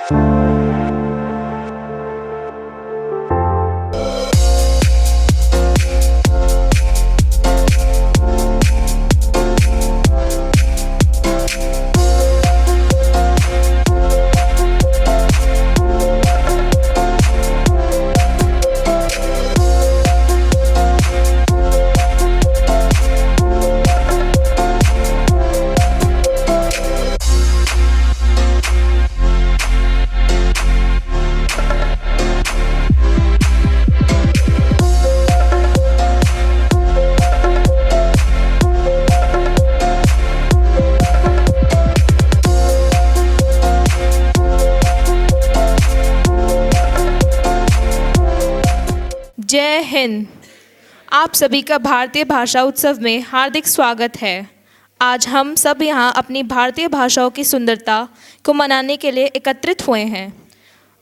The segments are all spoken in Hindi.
जय हिंद। आप सभी का भारतीय भाषा उत्सव में हार्दिक स्वागत है। आज हम सब यहाँ अपनी भारतीय भाषाओं की सुंदरता को मनाने के लिए एकत्रित हुए हैं।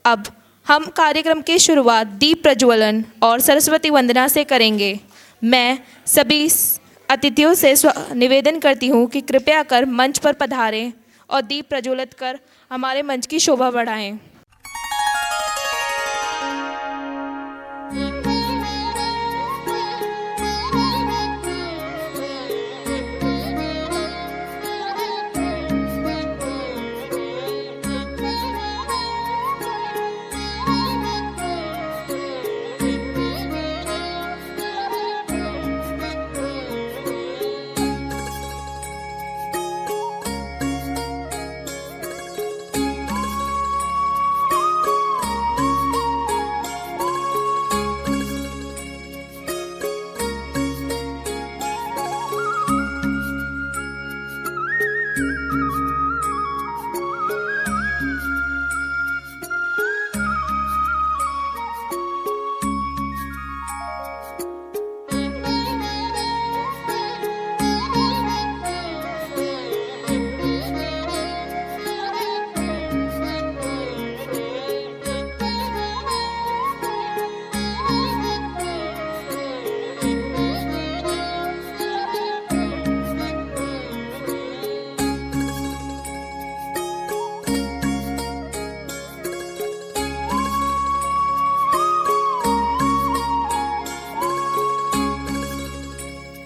अब हम कार्यक्रम की शुरुआत दीप प्रज्वलन और सरस्वती वंदना से करेंगे। मैं सभी अतिथियों से निवेदन करती हूँ कि कृपया कर मंच पर पधारें और दीप प्रज्वलित कर हमारे मंच की शोभा बढ़ाएं।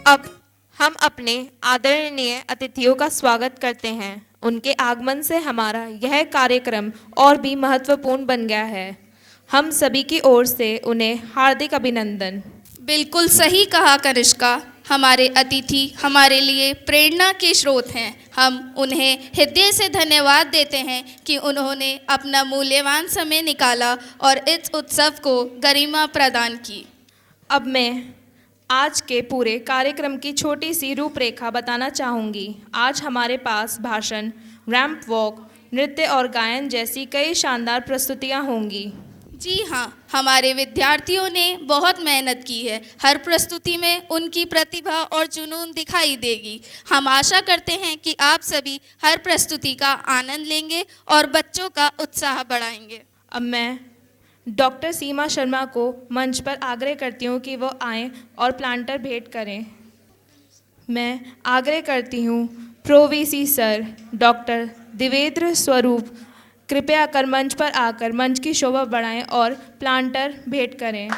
अब हम अपने आदरणीय अतिथियों का स्वागत करते हैं। उनके आगमन से हमारा यह कार्यक्रम और भी महत्वपूर्ण बन गया है। हम सभी की ओर से उन्हें हार्दिक अभिनंदन। बिल्कुल सही कहा कनिष्का। हमारे अतिथि हमारे लिए प्रेरणा के स्रोत हैं। हम उन्हें हृदय से धन्यवाद देते हैं कि उन्होंने अपना मूल्यवान समय निकाला और इस उत्सव को गरिमा प्रदान की। अब मैं आज के पूरे कार्यक्रम की छोटी सी रूपरेखा बताना चाहूँगी। आज हमारे पास भाषण, रैंप वॉक, नृत्य और गायन जैसी कई शानदार प्रस्तुतियाँ होंगी। जी हाँ, हमारे विद्यार्थियों ने बहुत मेहनत की है। हर प्रस्तुति में उनकी प्रतिभा और जुनून दिखाई देगी। हम आशा करते हैं कि आप सभी हर प्रस्तुति का आनंद लेंगे और बच्चों का उत्साह बढ़ाएंगे। अब मैं डॉक्टर सीमा शर्मा को मंच पर आग्रह करती हूँ कि वो आएं और प्लांटर भेंट करें। मैं आग्रह करती हूँ pro VC sir doctor Divendra स्वरूप कृपया कर मंच पर आकर मंच की शोभा बढ़ाएं और प्लांटर भेंट करें।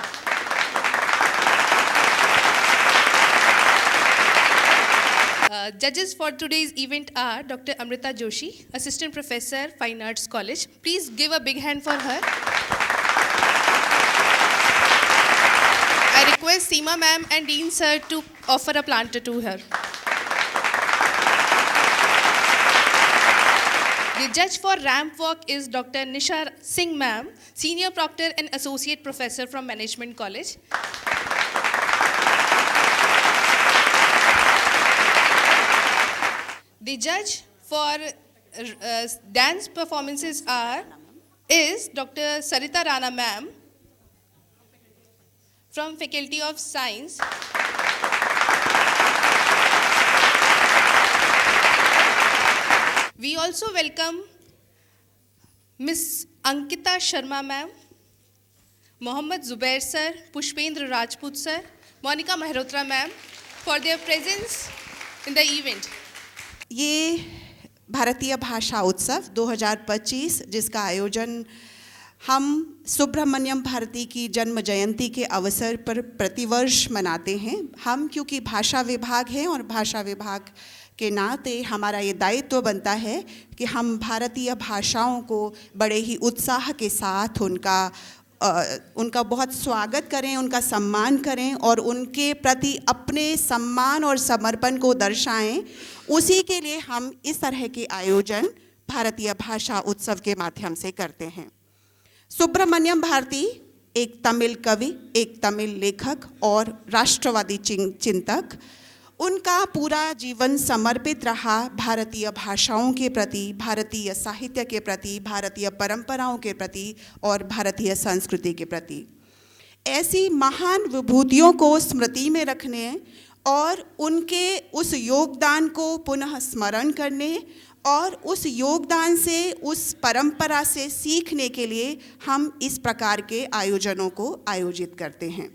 Judges for today's event are Dr. Amrita Joshi, Assistant Professor, Fine Arts College. Please give a big hand for her. I request Seema ma'am and Dean sir to offer a planter to her. The judge for ramp walk is Dr. Nisha Singh ma'am, Senior Proctor and Associate Professor from Management College. The judge for dance performances is Dr. Sarita Rana ma'am from Faculty of Science. We also welcome Miss Ankita Sharma ma'am, Mohammad Zubair sir, Pushpendra Rajput sir, Monica Mehrotra ma'am for their presence in the event. ये भारतीय भाषा उत्सव 2025, जिसका आयोजन हम सुब्रमण्यम भारती की जन्म जयंती के अवसर पर प्रतिवर्ष मनाते हैं। हम क्योंकि भाषा विभाग हैं और भाषा विभाग के नाते हमारा ये दायित्व बनता है कि हम भारतीय भाषाओं को बड़े ही उत्साह के साथ उनका बहुत स्वागत करें, उनका सम्मान करें और उनके प्रति अपने सम्मान और समर्पण को दर्शाएं। उसी के लिए हम इस तरह के आयोजन भारतीय भाषा उत्सव के माध्यम से करते हैं। सुब्रमण्यम भारती एक तमिल कवि, एक तमिल लेखक और राष्ट्रवादी चिंतक। उनका पूरा जीवन समर्पित रहा भारतीय भाषाओं के प्रति, भारतीय साहित्य के प्रति, भारतीय परंपराओं के प्रति और भारतीय संस्कृति के प्रति। ऐसी महान विभूतियों को स्मृति में रखने और उनके उस योगदान को पुनः स्मरण करने और उस योगदान से, उस परंपरा से सीखने के लिए हम इस प्रकार के आयोजनों को आयोजित करते हैं।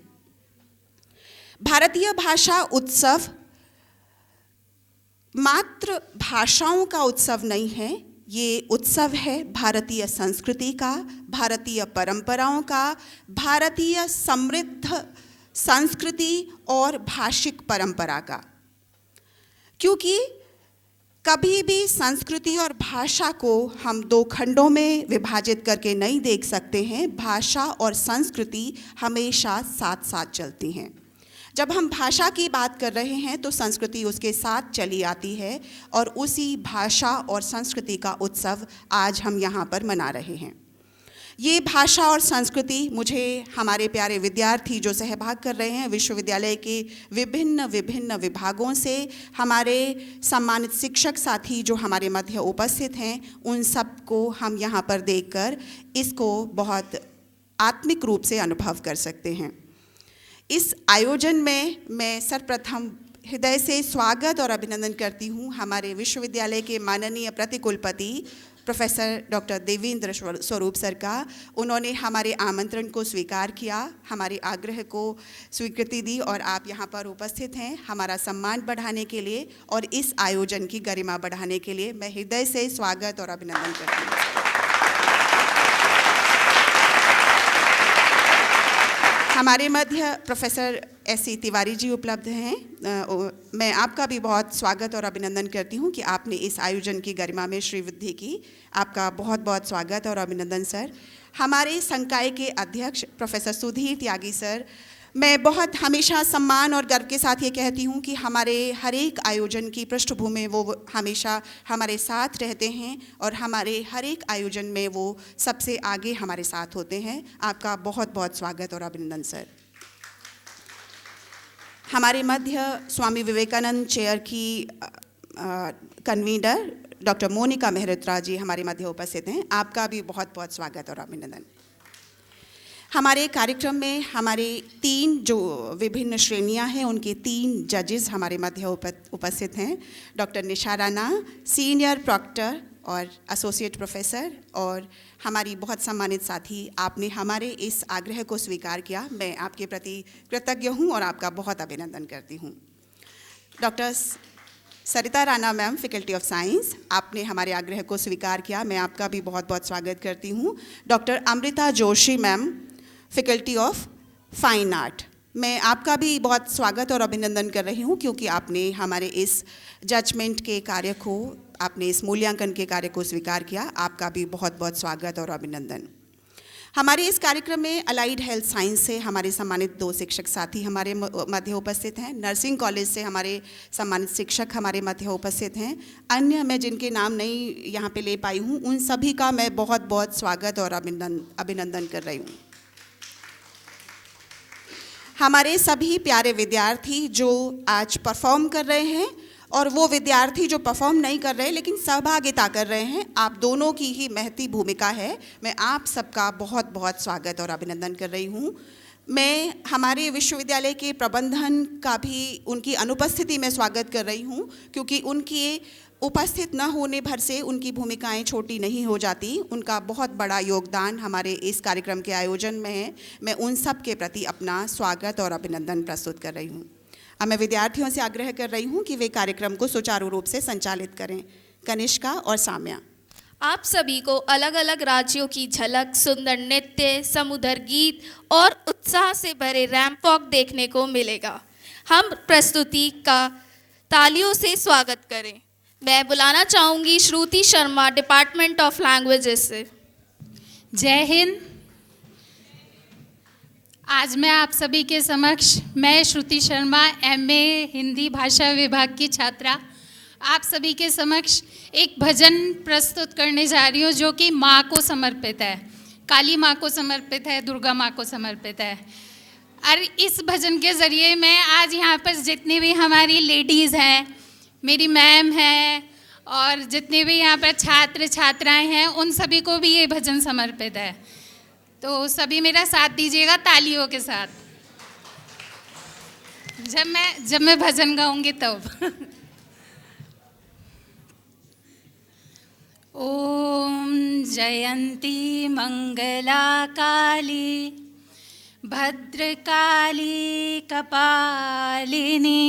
भारतीय भाषा उत्सव मात्र भाषाओं का उत्सव नहीं है, ये उत्सव है भारतीय संस्कृति का, भारतीय परंपराओं का, भारतीय समृद्ध संस्कृति और भाषिक परंपरा का। क्योंकि कभी भी संस्कृति और भाषा को हम दो खंडों में विभाजित करके नहीं देख सकते हैं। भाषा और संस्कृति हमेशा साथ साथ चलती हैं। जब हम भाषा की बात कर रहे हैं तो संस्कृति उसके साथ चली आती है और उसी भाषा और संस्कृति का उत्सव आज हम यहाँ पर मना रहे हैं। ये भाषा और संस्कृति मुझे हमारे प्यारे विद्यार्थी जो सहभाग कर रहे हैं विश्वविद्यालय के विभिन्न विभागों से, हमारे सम्मानित शिक्षक साथी जो हमारे मध्य उपस्थित हैं, उन सब को हम यहाँ पर देखकर इसको बहुत आत्मिक रूप से अनुभव कर सकते हैं। इस आयोजन में मैं सर्वप्रथम हृदय से स्वागत और अभिनंदन करती हूँ हमारे विश्वविद्यालय के माननीय प्रतिकुलपति प्रोफेसर डॉक्टर देवेंद्र स्वरूप सर का। उन्होंने हमारे आमंत्रण को स्वीकार किया, हमारे आग्रह को स्वीकृति दी और आप यहाँ पर उपस्थित हैं हमारा सम्मान बढ़ाने के लिए और इस आयोजन की गरिमा बढ़ाने के लिए। मैं हृदय से स्वागत और अभिनंदन करती हूँ। हमारे मध्य प्रोफेसर एस.सी. तिवारी जी उपलब्ध हैं। मैं आपका भी बहुत स्वागत और अभिनंदन करती हूं कि आपने इस आयोजन की गरिमा में श्रीवृद्धि की। आपका बहुत बहुत स्वागत और अभिनंदन सर। हमारे संकाय के अध्यक्ष प्रोफेसर सुधीर त्यागी सर, मैं बहुत हमेशा सम्मान और गर्व के साथ ये कहती हूँ कि हमारे हर एक आयोजन की पृष्ठभूमि वो हमेशा हमारे साथ रहते हैं और हमारे हर एक आयोजन में वो सबसे आगे हमारे साथ होते हैं। आपका बहुत बहुत स्वागत और अभिनंदन सर। हमारे मध्य स्वामी विवेकानंद चेयर की कन्वीनर डॉक्टर मोनिका मेहरोत्रा जी हमारे मध्य उपस्थित हैं। आपका भी बहुत बहुत स्वागत और अभिनंदन। हमारे कार्यक्रम में हमारे 3 जो विभिन्न श्रेणियां हैं उनके 3 जजेस हमारे मध्य उपस्थित हैं। डॉक्टर निशा राणा, सीनियर प्रॉक्टर और एसोसिएट प्रोफेसर, और हमारी बहुत सम्मानित साथी, आपने हमारे इस आग्रह को स्वीकार किया। मैं आपके प्रति कृतज्ञ हूं और आपका बहुत अभिनंदन करती हूं। Doctor Sarita Rana ma'am, faculty of science, आपने हमारे आग्रह को स्वीकार किया। मैं आपका भी बहुत बहुत स्वागत करती हूं। Doctor Amrita Joshi ma'am, faculty of fine art, मैं आपका भी बहुत स्वागत और अभिनंदन कर रही हूँ क्योंकि आपने हमारे इस जजमेंट के कार्य को, आपने इस मूल्यांकन के कार्य को स्वीकार किया। आपका भी बहुत बहुत स्वागत और अभिनंदन। हमारे इस कार्यक्रम में अलाइड हेल्थ साइंस से हमारे सम्मानित 2 शिक्षक साथी हमारे मध्य उपस्थित हैं। नर्सिंग कॉलेज से हमारे सम्मानित शिक्षक हमारे मध्य उपस्थित हैं। अन्य मैं जिनके नाम नहीं यहाँ पे ले पाई हूँ, उन सभी का मैं बहुत बहुत स्वागत और अभिनंदन कर रही हूँ। हमारे सभी प्यारे विद्यार्थी जो आज परफॉर्म कर रहे हैं और वो विद्यार्थी जो परफॉर्म नहीं कर रहे लेकिन सहभागिता कर रहे हैं, आप दोनों की ही महती भूमिका है। मैं आप सबका बहुत बहुत स्वागत और अभिनंदन कर रही हूँ। मैं हमारे विश्वविद्यालय के प्रबंधन का भी उनकी अनुपस्थिति में स्वागत कर रही हूँ क्योंकि उनकी उपस्थित न होने भर से उनकी भूमिकाएं छोटी नहीं हो जाती। उनका बहुत बड़ा योगदान हमारे इस कार्यक्रम के आयोजन में है। मैं उन सब के प्रति अपना स्वागत और अभिनंदन प्रस्तुत कर रही हूँ। अब मैं विद्यार्थियों से आग्रह कर रही हूँ कि वे कार्यक्रम को सुचारू रूप से संचालित करें। कनिष्का और साम्या। आप सभी को अलग अलग राज्यों की झलक, सुंदर नृत्य, समुद्र गीत और उत्साह से भरे रैंप वॉक देखने को मिलेगा। हम प्रस्तुति का तालियों से स्वागत करें। मैं बुलाना चाहूँगी श्रुति शर्मा, डिपार्टमेंट ऑफ लैंग्वेजेस से। जय हिंद। आज मैं आप सभी के समक्ष, मैं श्रुति शर्मा, एमए हिंदी भाषा विभाग की छात्रा, आप सभी के समक्ष एक भजन प्रस्तुत करने जा रही हूँ जो कि माँ को समर्पित है, काली माँ को समर्पित है, दुर्गा माँ को समर्पित है। और इस भजन के ज़रिए मैं आज यहाँ पर जितनी भी हमारी लेडीज़ हैं, मेरी मैम हैं और जितने भी यहाँ पर छात्र छात्राएं हैं, उन सभी को भी ये भजन समर्पित है। तो सभी मेरा साथ दीजिएगा तालियों के साथ जब मैं भजन गाऊंगी तब। ओम जयंती मंगला काली भद्रकाली कपालिनी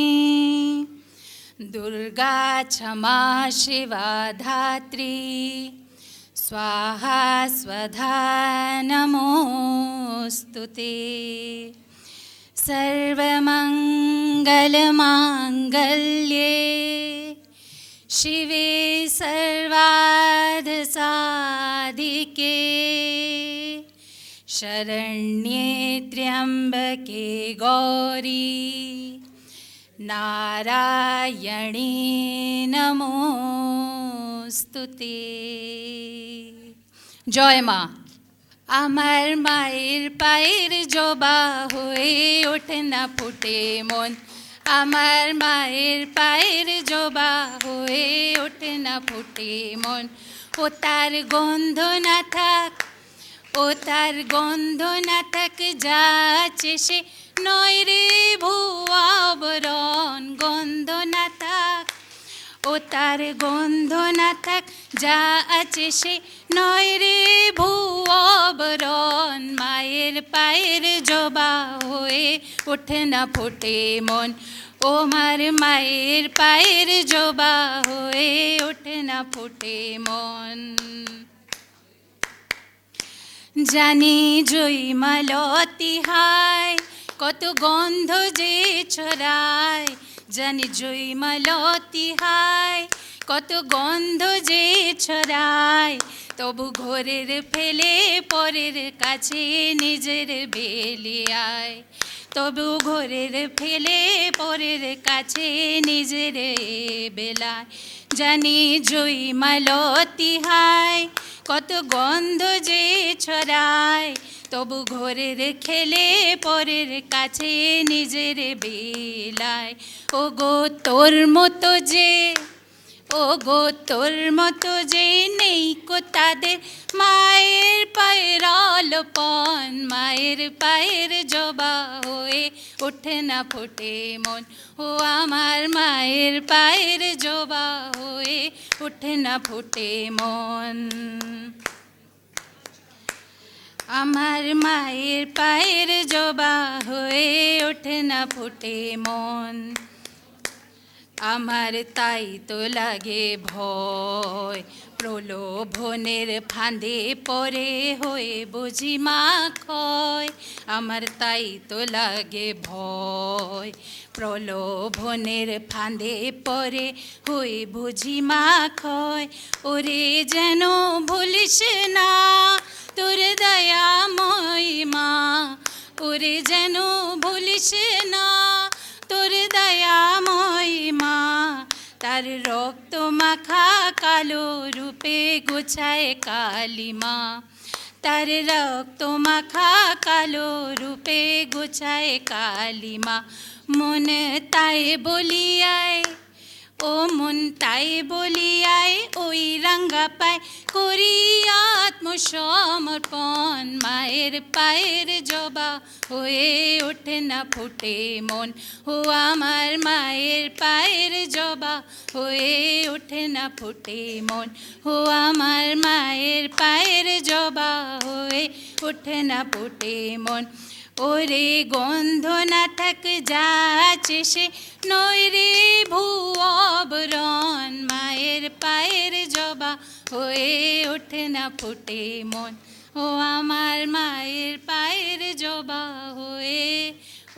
दुर्गा क्षमा शिवा धात्री स्वाहा स्वधा नमोस्तुते। सर्वमंगलमांगल्ये शिवे सर्वार्धसाधिके शरण्ये त्र्यंबके गौरी नारायणी नमोस्तुते। जय माँ। আমার মায়ের পায়ের জবা হয়ে ওঠে না ফুটে মন, আমার মায়ের পায়ের জবা হয়ে ওঠে না ফুটে মন। ও তার গন্ধ না থাক, ও তার গন্ধ না থাক, যা আছে সে নয় রে ভুয়া বরণ। গন্ধ না থাক, ও তার গন্ধ না থাক, যা আছে সে নয় রে ভুয়া বরণ। মায়ের পায়ের জবা হয়ে ওঠে না ফোটে মন, ও মার মায়ের পায়ের জবা হয়ে ওঠে না ফোটে মন। জানি জয়ী মালতী হায় কত গন্ধ যে ছড়ায়, জানি জয়ী মালতী হায় কত গন্ধ যে ছড়ায়, তবু ঘোরের ফেলে পরের কাছে নিজের বেলিয়ায়। তবু ঘোরের ফেলে পরের কাছে নিজের বেলায়। জানি জয়ী মালতী হায় কত গন্ধ যে ছড়ায়, তবু ঘোরের খেলে পরের কাছে নিজের বেলায়। ও গো তোর মতো যে, ও গো তোর মতো যে নেই কো তাদের মায়ের পায়ের আলপন। মায়ের পায়ের জবা হয়ে ওঠে না ফোটে মন, ও আমার মায়ের পায়ের জবা হয়ে ওঠে না ফোটে মন। আমার মায়ের পায়ের জবা হয়ে ওঠে না ফোটে মন। আমার তাই তো লাগে ভয়, প্রলোভনের ফাঁদে পড়ে হয়ে বুঝি মা ক্ষয়। আমার তাই তো লাগে ভয়, প্রলোভনের ফাঁদে পড়ে হয়ে বুঝি মা ক্ষয়। ওরে যেন ভুলিস না তোর দয়াময় মা, ওরে যেন ভুলিস না তোর দয়াময় মা। তার রক্ত মাখা কালো রূপে গোছায় কালী মা, তার রক্ত মাখা কালো রূপে গোছায় কালী মা। মন তাই বলিয়ায়, ও মন তাই বলিয়ায় ওই রাঙ্গা পায় করি আত্মসমর্পণ। মায়ের পায়ের জবা হয়ে ওঠে না ফোটে মন, ও আমার মায়ের পায়ের জবা হয়ে ওঠে না ফোটে মন, ও আমার মায়ের পায়ের জবা হয়ে ওঠে না ফোটে মন। ওরে গন্ধ না থাক যাচ্ছে সে নৈরে ভুবরণ মায়ের পায়ের জবা হয়ে ওঠে না ফুটে মন ও আমার মায়ের পায়ের জবা হয়ে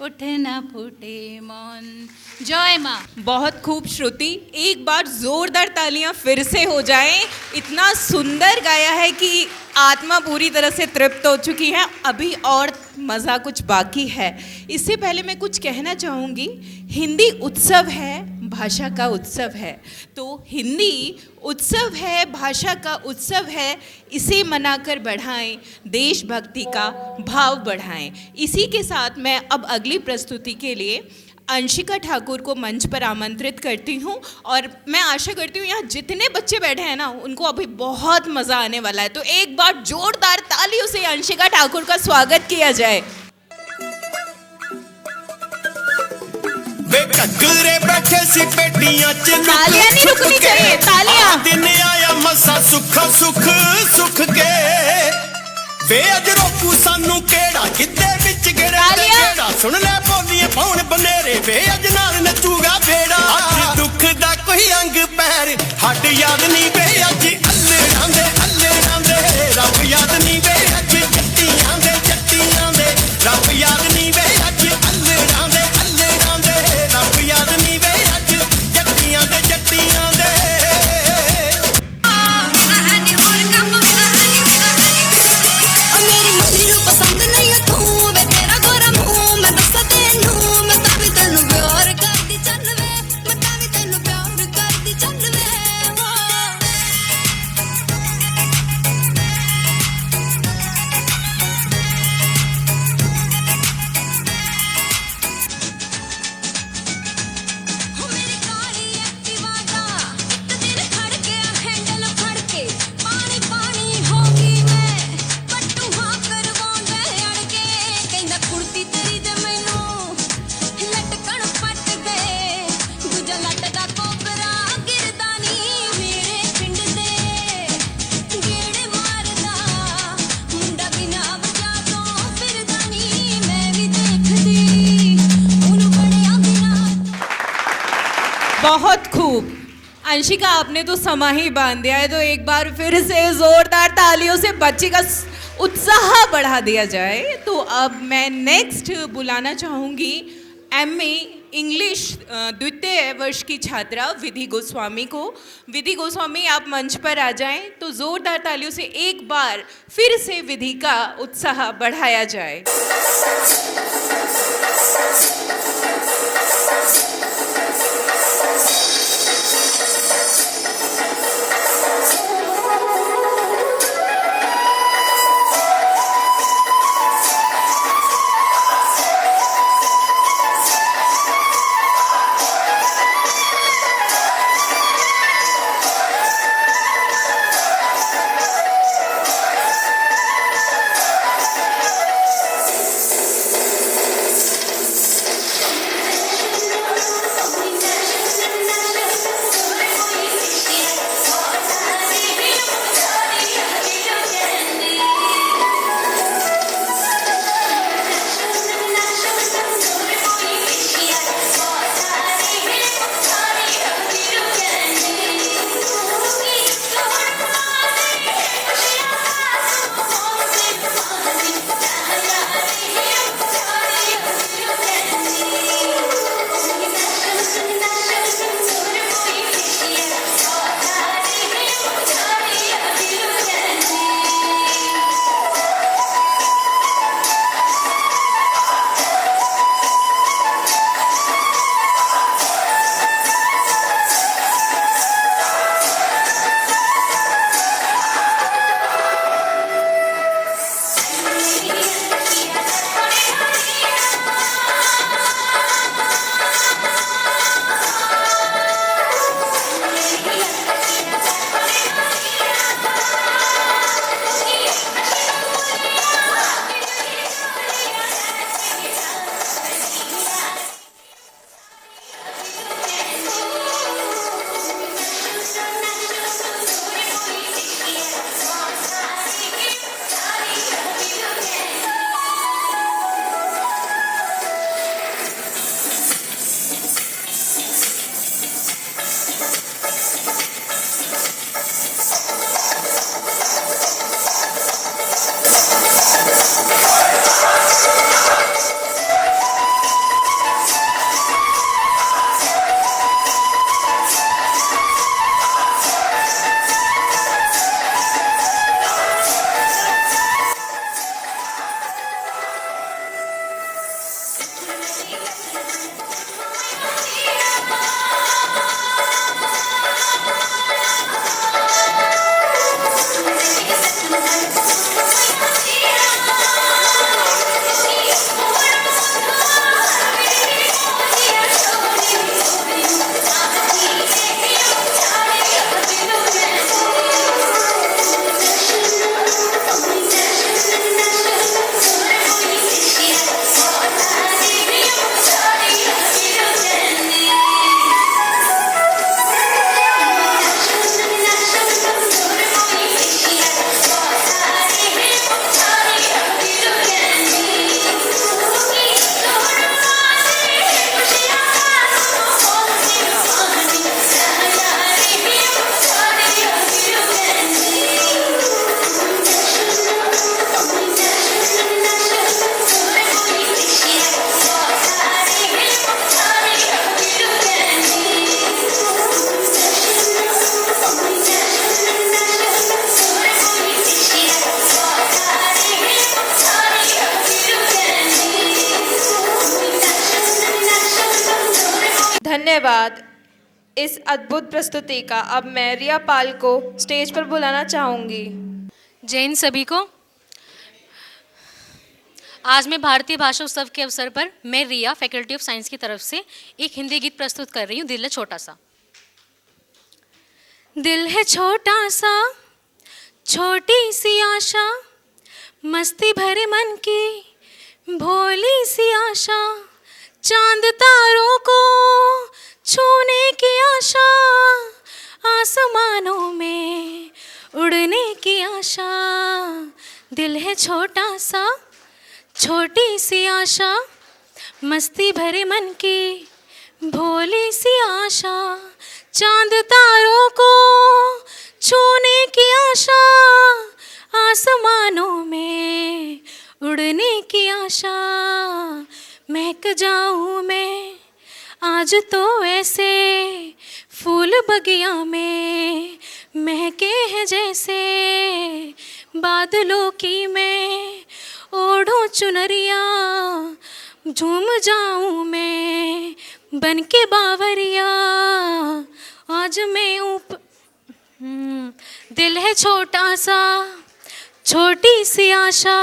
ওঠে না फूटे मन। जय माँ। बहुत खूब श्रुति, एक बार जोरदार तालियां फिर से हो जाएं। इतना सुंदर गाया है कि आत्मा पूरी तरह से तृप्त हो चुकी है। अभी और मज़ा कुछ बाकी है। इससे पहले मैं कुछ कहना चाहूँगी, हिंदी उत्सव है, भाषा का उत्सव है। तो हिंदी उत्सव है, भाषा का उत्सव है, इसे मनाकर बढ़ाएं, देशभक्ति का भाव बढ़ाएं। इसी के साथ मैं अब अगली प्रस्तुति के लिए अंशिका ठाकुर को मंच पर आमंत्रित करती हूँ और मैं आशा करती हूँ यहाँ जितने बच्चे बैठे हैं ना उनको अभी बहुत मज़ा आने वाला है। तो एक बार जोरदार तालियों से अंशिका ठाकुर का स्वागत किया जाए। घगरे बैठे सी पेटियां च तालियां नहीं रुकनी चाहिए, तालियां। दिन आया मसा सुख सुख सुख के वे अज रोकू सानू केड़ा किते विच गिरे केड़ा सुन ले बोलिए पौन बनेरे वे अज नाल नचूगा बेड़ा अज दुख दा कोई अंग पैर हट याद नहीं वे अज अल्ले रांदे रब याद नहीं वे अज जट्टियां दे रब याद नहीं वे अज अल्ले रांदे रब याद नहीं वे अज जट्टियां दे मेरी मम्मी नू पसंद नहीं है तू वे तेरा गोरा मुंह मैं दस तेनू मैं तावी तेनू प्यार करदी चल वे मैं तावी तेनू प्यार करदी चल वे हो मेरी काली एक्टिवा दा एक दिन खड़ गया हैंडल फड़ के पानी पानी होगी मैं पट्टू हाँ करवाउंदा अड़के कहंदा कुर्ती तेरी ते मैनू लटकण पट गए दूजा लट दा कोकरा गिरदा नी मेरे पिंड दे गेड़े मारदा मुंडा बिना वजह तो फिरदा नी मैं भी देखदी ओनू बड़िया बिना बहुत खूब अंशिका, आपने तो समा ही बांध दिया है। तो एक बार फिर से जोरदार तालियों से बच्चे का उत्साह बढ़ा दिया जाए। तो अब मैं नेक्स्ट बुलाना चाहूँगी एमए इंग्लिश द्वितीय वर्ष की छात्रा विधि गोस्वामी को। विधि गोस्वामी, आप मंच पर आ जाएं तो जोरदार तालियों से एक बार फिर से विधि का उत्साह बढ़ाया जाए। धन्यवाद। इस अद्भुत प्रस्तुति का अब मैं रिया पाल को स्टेज पर बुलाना चाहूँगी। जय हिंद सभी को। आज मैं भारतीय भाषा उत्सव के अवसर पर मैं रिया फैकल्टी ऑफ साइंस की तरफ से एक हिंदी गीत प्रस्तुत कर रही हूँ, दिल है छोटा सा। दिल है छोटा सा, छोटी सी आशा, मस्ती भरे मन की भोली सी आशा, चांद तारों को छूने की आशा, आसमानों में उड़ने की आशा। दिल है छोटा सा, छोटी सी आशा, मस्ती भरे मन की भोली सी आशा, चांद तारों को छूने की आशा, आसमानों में उड़ने की आशा। महक जाऊं मैं आज तो ऐसे फूल बगिया में, महके हैं जैसे बादलों की मैं ओढ़ो चुनरिया, झूम जाऊं मैं बन के बावरिया, आज मैं दिल है छोटा सा, छोटी सी आशा,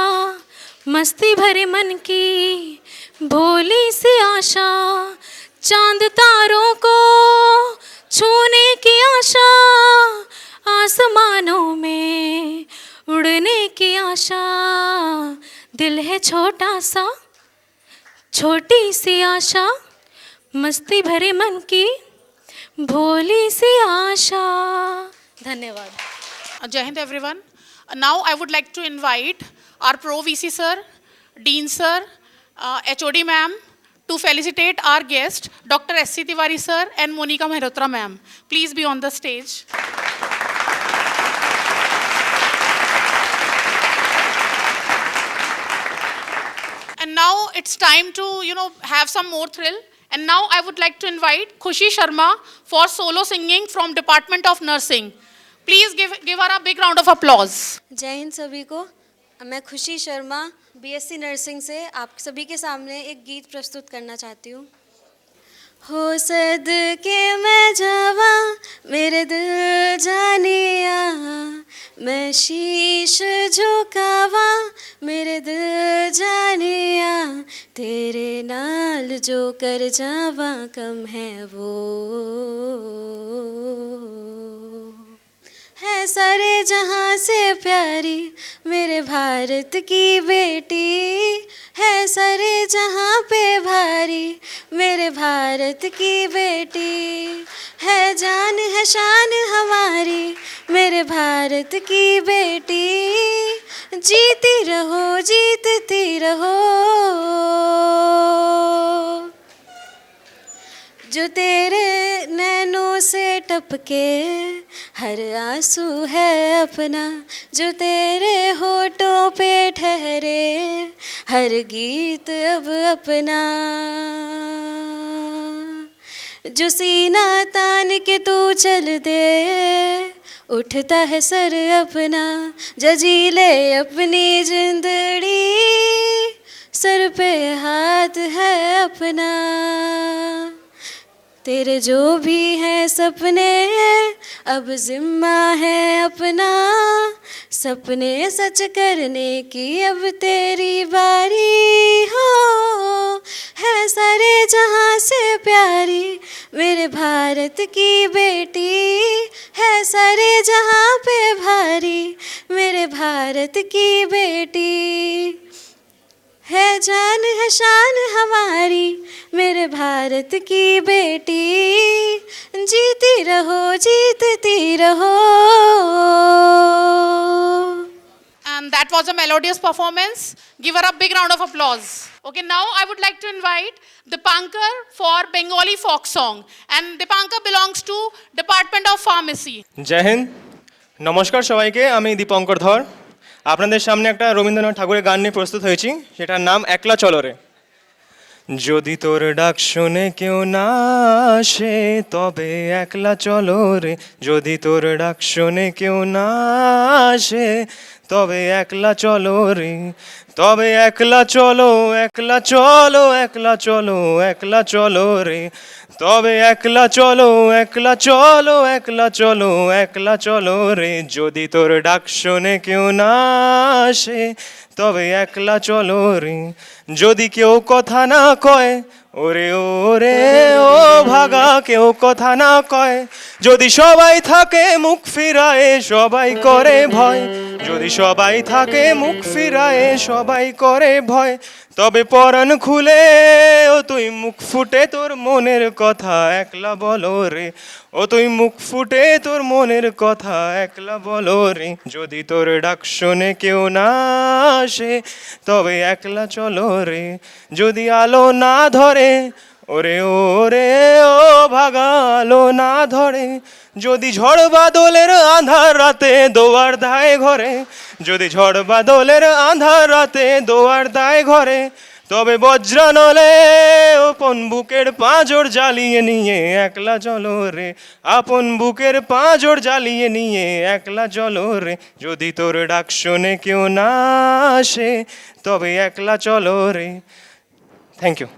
मस्ती भरे मन की भोली सी आशा, चांद तारों को छूने की आशा, आसमानों में उड़ने की आशा। दिल है छोटा सा, छोटी सी आशा, मस्ती भरे मन की भोली सी आशा। धन्यवाद। Jai Hind everyone. Now I would like to invite our Pro VC sir, Dean sir, HOD ma'am to felicitate our guest Dr. S.C. Tiwari sir and Monica Mehrotra ma'am. Please be on the stage. And now it's time to, have some more thrill. And now I would like to invite Khushi Sharma for solo singing from Department of Nursing. Please give her a big round of applause. जय हिंद सभी को। मैं खुशी शर्मा बीएससी नर्सिंग से आप सभी के सामने एक गीत प्रस्तुत करना चाहती हूँ। हो सदके मैं जावा मेरे दिल जानिया, मैं शीश झुकावा मेरे दिल जानिया, तेरे नाल जो कर जावा कम है वो, है सारे जहाँ से प्यारी मेरे भारत की बेटी, है सारे जहाँ पे भारी मेरे भारत की बेटी, है जान है शान हमारी मेरे भारत की बेटी, जीती रहो जीतती रहो, जो तेरे नैनों से टपके हर आंसू है अपना, जो तेरे होठों पे ठहरे हर गीत अब अपना, जो सीना तान के तू चल दे उठता है सर अपना, जी ले अपनी जिंदड़ी सर पे हाथ है अपना, तेरे जो भी हैं सपने अब जिम्मा है अपना, सपने सच करने की अब तेरी बारी हो, है सारे जहाँ से प्यारी मेरे भारत की बेटी, है सारे जहाँ पे भारी मेरे भारत की बेटी, है जान है शान हमारी मेरे भारत की बेटी, जीती रहो जीतती रहो। And that was a melodious performance. Give her a big round of applause. Okay, now I would like to invite Dipankar for Bengali folk song. And Dipankar belongs to Department of Pharmacy. জয় হিন্দ, নমস্কার সবাইকে। আমি দীপঙ্কর ধর আপনাদের সামনে একটা রবীন্দ্রনাথ ঠাকুরের গান নিয়ে প্রস্তুত হয়েছি, সেটার নাম একলা চলো রে। যদি তোর ডাক শুনে কেউ না আসে তবে একলা চলো রে, যদি তোর ডাক শুনে কেউ না আসে তবে একলা চলো রে, তবে একলা চলো একলা চলো একলা চলো একলা চলো রে, তবে একলা চলো একলা চলো একলা চলো একলা চলো রে, যদি তোর ডাক শোনে কেউ না আসে তবে একলা চলো রে, যদি কেউ কথা না কয় ওরে ওরে ও ভাগা কেউ কথা না কয়, যদি সবাই থাকে মুখ ফিরায়ে সবাই করে ভয়, যদি সবাই থাকে মুখ ফিরায়ে সবাই করে ভয়, তবে পরাণ খুলে ও তুই মুখ ফুটে তোর মনের কথা একলা বলো রে, ও তুই মুখ ফুটে তোর মনের কথা একলা বলো রে, যদি তোর ডাক শোনে কেউ না আসে তবে একলা চলো রে, যদি আলো না ধরে ওরে ওরে ও ভাগা আলো না ধরে, যদি ঝড় বাদলের আঁধার রাতে দোয়ার ধায় ঘরে, যদি ঝড় বাদলের আঁধার রাতে দোয়ার দায় ঘরে, তবে বজ্রানলে আপন বুকের পাঁজর জ্বালিয়ে নিয়ে একলা চলো রে, আপন বুকের পাঁজর জ্বালিয়ে নিয়ে একলা চলো রে, যদি তোর ডাক শোনে কেউ না আসে তবে একলা চলো রে। Thank you.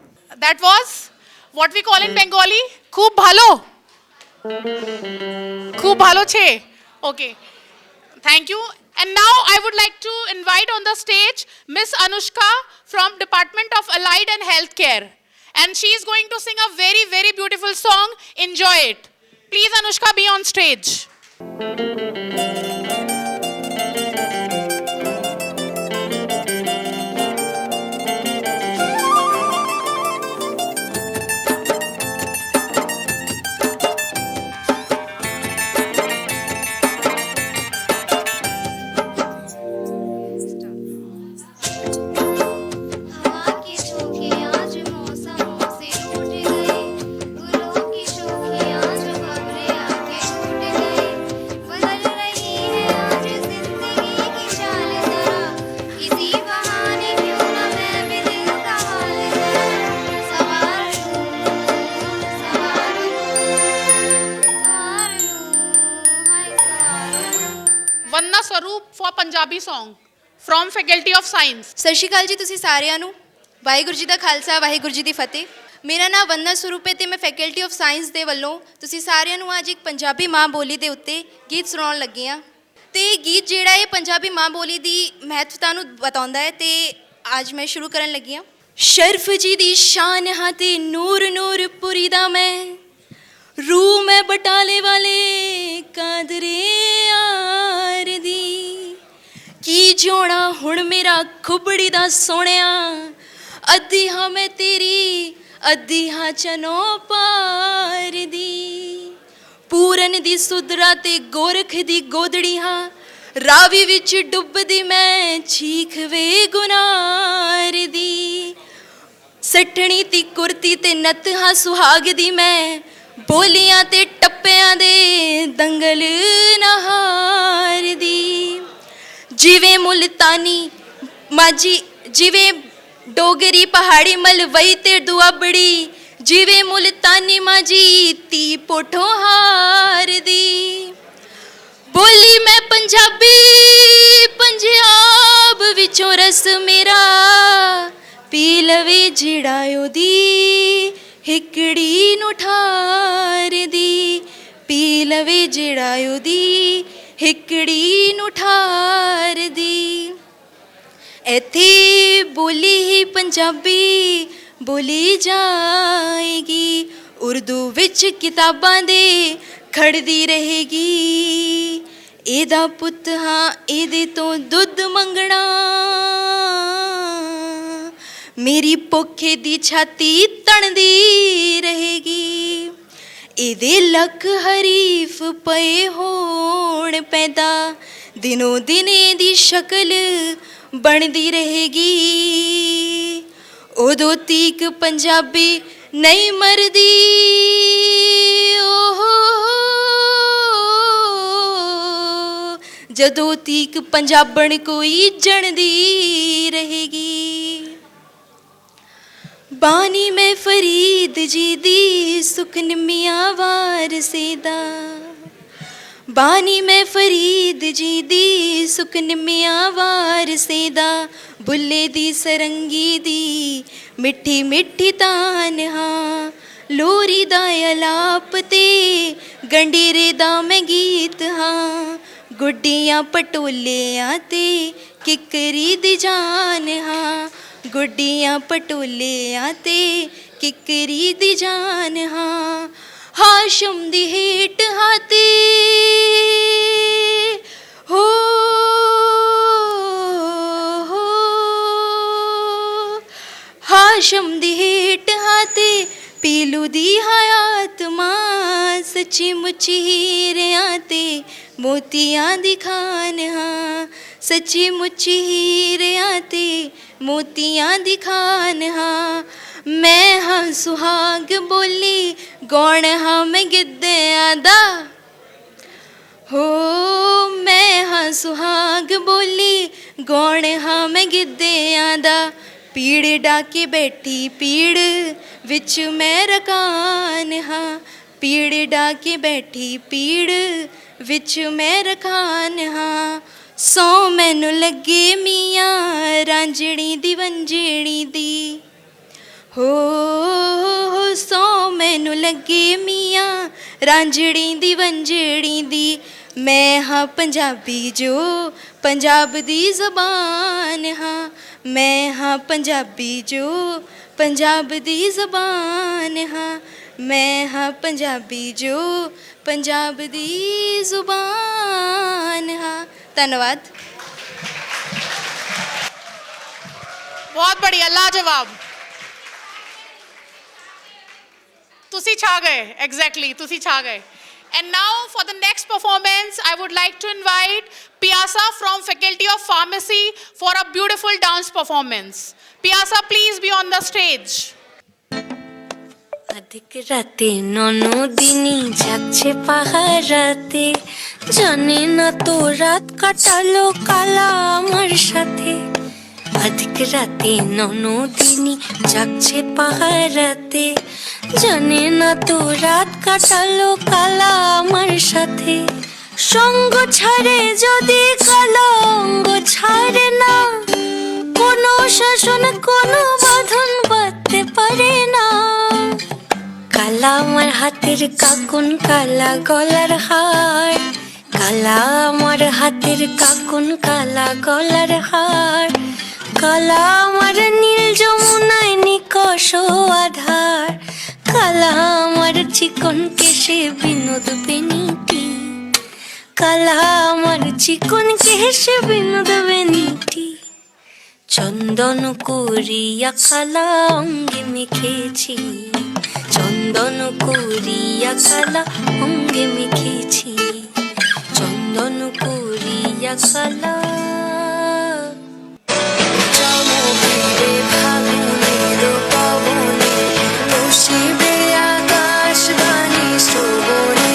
That was what we call in Bengali, khub bhalo. Khub bhalo che. Okay. Thank you. And now I would like to invite on the stage Miss Anushka from Department of Allied and Healthcare. And she is going to sing a very, very beautiful song. Enjoy it. Please, Anushka, be on stage. हवा के झोंके आज मौसमों से रूठ गए, गुलों की शोखियाँ जो खबरें आके छूट गए, बदल रही है आज जिंदगी की चाल जरा, इसी बहाने क्यों न मैं भी दिल का हाल जरा सवार लूं, सवार लूं, हाय सवार लूं। Vanna Swaroop for Punjabi song from Faculty of Science. ਸਤਿ ਸ਼੍ਰੀ ਅਕਾਲ ਜੀ ਤੁਸੀਂ ਸਾਰਿਆਂ ਨੂੰ। ਵਾਹਿਗੁਰੂ ਜੀ ਦਾ ਖਾਲਸਾ ਵਾਹਿਗੁਰੂ ਜੀ ਦੀ ਫਤਿਹ। ਮੇਰਾ ਨਾਮ ਵੰਦਨਾ ਸਰੂਪ ਹੈ ਤੇ ਮੈਂ ਫੈਕਲਟੀ ਆਫ ਸਾਇੰਸ ਦੇ ਵੱਲੋਂ ਤੁਸੀਂ ਸਾਰਿਆਂ ਨੂੰ ਅੱਜ ਇੱਕ ਪੰਜਾਬੀ ਮਾਂ ਬੋਲੀ ਦੇ ਉੱਤੇ ਗੀਤ ਸੁਣਾਉਣ ਲੱਗੀ ਹਾਂ। ਤੇ ਇਹ ਗੀਤ ਜਿਹੜਾ ਇਹ ਪੰਜਾਬੀ ਮਾਂ ਬੋਲੀ ਦੀ ਮਹੱਤਤਾ ਨੂੰ ਬਤਾਉਂਦਾ ਹੈ ਤੇ ਅੱਜ ਮੈਂ ਸ਼ੁਰੂ ਕਰਨ ਲੱਗੀ ਹਾਂ। ਸ਼ਰਫ ਜੀ ਦੀ ਸ਼ਾਨ ਹਾਂ ਤੇ ਨੂਰ ਨੂਰਪੁਰੀ ਦਾ ਮੈਂ, ਰੂ ਮੈਂ ਬਟਾਲੇ ਵਾਲੇ ਕਾਦਰੇ ਯਾਰ ਦੀ, ਕੀ ਜਿਉਣਾ ਹੁਣ ਮੇਰਾ ਖੁਬੜੀ ਦਾ ਸੋਹਣਿਆ, ਅੱਧੀ ਹਾਂ ਮੈਂ ਤੇਰੀ ਅੱਧੀ ਹਾਂ ਚਨੋ ਪਾਰ ਦੀ, ਪੂਰਨ ਦੀ ਸੁਧਰਾ ਤੇ ਗੋਰਖ ਦੀ ਗੋਦੜੀ ਹਾਂ, ਰਾਵੀ ਵਿੱਚ ਡੁੱਬਦੀ ਮੈਂ ਚੀਖ ਵੇ ਗੁਨਾਰ ਦੀ, ਸੱਠਣੀ ਤੀ ਕੁਰਤੀ ਤੇ ਨੱਤ ਹਾਂ ਸੁਹਾਗ ਦੀ ਮੈਂ, ਬੋਲੀਆਂ ਤੇ ਟੱਪਿਆਂ ਦੇ ਦੰਗਲ ਨਹਾਰ ਦੀ, ਜਿਵੇਂ ਮੁਲਤਾਨੀ ਮਾਝੀ ਜਿਵੇਂ ਡੋਗਰੀ ਪਹਾੜੀ ਮਲਵਈ ਤੇ ਦੁਆਬੜੀ, ਜਿਵੇਂ ਮੁਲਤਾਨੀ ਮਾਝੀ ਤੀ ਪੋਠੋਂ ਹਾਰ ਦੀ, ਬੋਲੀ ਮੈਂ ਪੰਜਾਬੀ ਪੰਜਾਬ ਵਿੱਚੋਂ ਰਸ ਮੇਰਾ, ਪੀ ਲਵੇ ਜਿਹੜਾ ਉਹਦੀ ਹਿਕੜੀ ਨੂੰ ਠਾਰ ਦੀ, ਪੀ ਲਵੇ ਜਿਹੜਾ ਉਹਦੀ ਹਿਕੜੀ ਨੂੰ ਠਾਰ ਦੀ। ਇੱਥੇ ਬੋਲੀ ਹੀ ਪੰਜਾਬੀ ਬੋਲੀ ਜਾਏਗੀ, ਉਰਦੂ ਵਿੱਚ ਕਿਤਾਬਾਂ ਦੇ ਖੜਦੀ ਰਹੇਗੀ, ਇਹਦਾ ਪੁੱਤ ਹਾਂ ਇਹਦੇ ਤੋਂ ਦੁੱਧ ਮੰਗਣਾ, ਮੇਰੀ ਪੋਖੇ ਦੀ ਛਾਤੀ ਤਣਦੀ ਰਹੇਗੀ, ਇਹਦੇ ਲੱਖ ਹਰੀਫ ਪਏ ਹੋਣ ਪੈਦਾ, ਦਿਨੋਂ ਦਿਨ ਇਹਦੀ ਸ਼ਕਲ ਬਣਦੀ ਰਹੇਗੀ, ਉਦੋਂ ਤੀਕ ਪੰਜਾਬੀ ਨਹੀਂ ਮਰਦੀ, ਓਹ ਜਦੋਂ ਤੀਕ ਪੰਜਾਬਣ ਕੋਈ ਜਣਦੀ ਰਹੇਗੀ। ਬਾਨੀ ਮੈਂ ਫਰੀਦ ਜੀ ਦੀ ਸੁਖ ਨਿਮੀਆਂ ਵਾਰਸੇ ਦਾ, ਬਾਨੀ ਮੈਂ ਫਰੀਦ ਜੀ ਦੀ ਸੁਖ ਨਿਮੀਆਂ ਵਾਰਸੇ ਦਾ, बुल्ले दी सरंगी दी मिठी मिठी तान हाँ लोरी दा अलाप ते गंडीरे दा मैं गीत हाँ गुड्डियां पटोलियां ते किकरी दी जान हाँ गुड्डियां पटोलियां ते किकरी दी जान हाँ हाशम दी हेट हाते हो हाशम दी हेट हाते पीलू दी हयात मां सच्ची मुच्ची हीरियां ते मोतियां दी खान हाँ सच्ची मुच्ची हीरियां ते मोतियां दी खान हाँ मैं हाँ सुहाग बोली गौण हाँ मैं गिद्धियां दा हो मैं हाँ सुहाग बोली गौण हाँ मैं गिद्धियां दा पीड़ डाके बैठी पीड़ विच मैं रकान हाँ पीड़ डाके बैठी पीड़ विच मैं रखान हाँ सौ मैनू लगे मियाँ रांझणी दी वंजणी दी हो सौ मैनू लगे मियाँ रांझणी दी वंजणी दी मैं हाँ पंजाबी जो पंजाब दी ज़बान हाँ मैं हाँ पंजाबी जो पंजाब दी ज़बान हाँ मैं हाँ पंजाबी जो पंजाब दी ज़ुबान हाँ धन्यवाद बहुत बढ़िया लाजवाब तुसी छा गए एग्जैक्टली तुसी छा गए And now for the next performance, I would like to invite Piasa from Faculty of Pharmacy for a beautiful dance performance. Piasa, please be on the stage. अधिक राते नौनो दिनी जागছে পাহারাতে জানে না তো রাত কাটালো কালা আমার সাথে अधिक রাতে নৌনো দিনী জাগছে পাহারাতে জানে না তো রাত কাটালো কালা আমার সাথে সঙ্গ ছাড়ে যদি কালো অঙ্গ ছাড়ে না কোনো শাসন কোনো বাঁধন বাঁধতে পারে না কালা আমার হাতের কাকুন কালা গলার হার কালা আমার হাতের কাকুন কালা গলার হার কালা আমার নীল যমুনায় নিকষ আধার কালা আমার চিকন কেশে বিনোদ বেনিটি কালা আমার চিকন কেশে বিনোদ বেনিটি চন্দন করিয়া কালা অঙ্গে মেখেছি চন্দন করিয়া কালা অঙ্গে মেখেছি চন্দন করিয়া কালা চমকিরে ফাগুনের পবনে বসিবে আকাশ বাণী শ্রবণে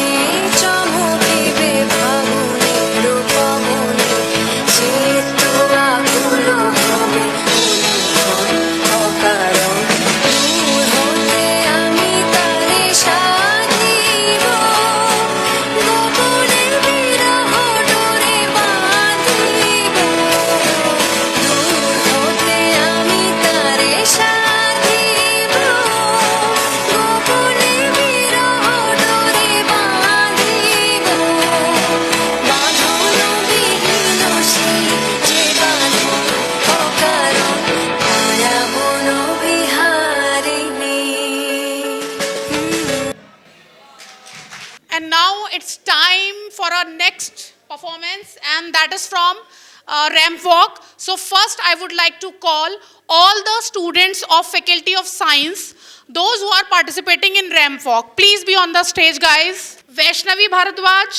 চমকিবে ফাগুনের পবনে সে তো আকুল হবে অকারণ দূর হতে আমি তারে সাধিব গোপনে বিরহ ডোরে বাঁধিব দূর হতে আমি তারে সাধিব গোপনে বিরহ ডোরে বাঁধিব বাঁধন বিহীন সেই যে বাঁধন অকারণ তারা বন বিহারিণী And now it's time for our next performance, and that is from Ramp Walk. So first I would like to call all the students of Faculty of Science, those who are participating in Ramp Walk. Please be on the stage, guys. Vaishnavi Bharadwaj,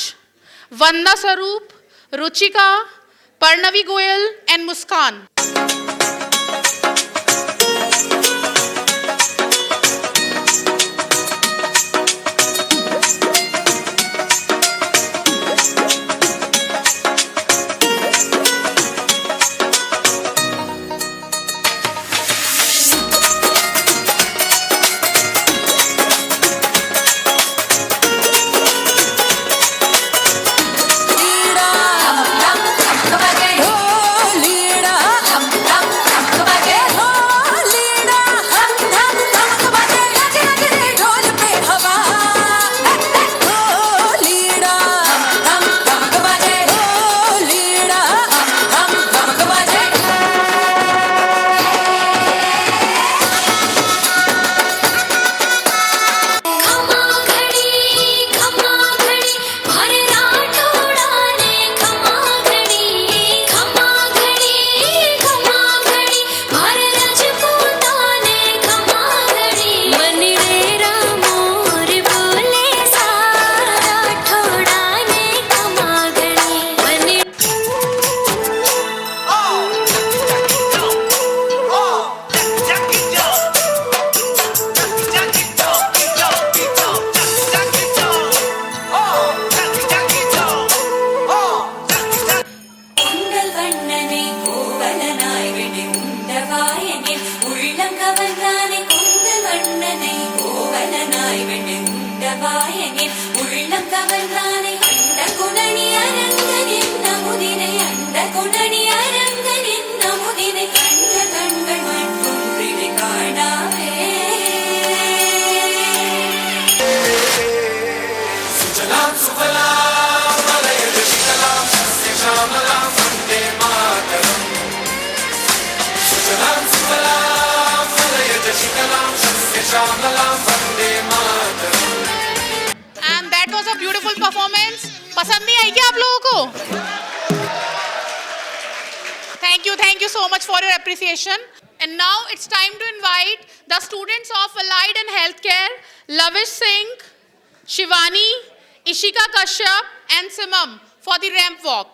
Vanda Sarup, Ruchika, Parnavi Goyal and Muskan. लीड़ा கோவலனாய் வெண்ணுண்டவாயனில் உள்ளம் கவர்ந்தானே கொண்டு வண்ணனை கோவலனாய் வெண்ணுண்டவாயனில் உள்ளம் கவர்ந்தானே அண்ட குணனி அரங்கனின் நமுதினை அண்ட குணனி அரங்கனின் நமுதினை கண்ட கண்கள் மற்றொன்றினை காணாவே சுஜலாம் சுபலாம் மலயஜ சிதலாம் சஸ்ய ஷாமலாம் Vande Mataram சுஜலாம் சுபலாம் மலயஜ சிதலாம் சஸ்ய ஷாமலாம் Vande Mataram And that was a beautiful performance. पसंद नहीं आई क्या आप लोगों को? Thank you so much for your appreciation. And now it's time to invite the students of Allied and Healthcare, Lavish Singh, Shivani, Ishika Kashyap and Simam for the ramp walk.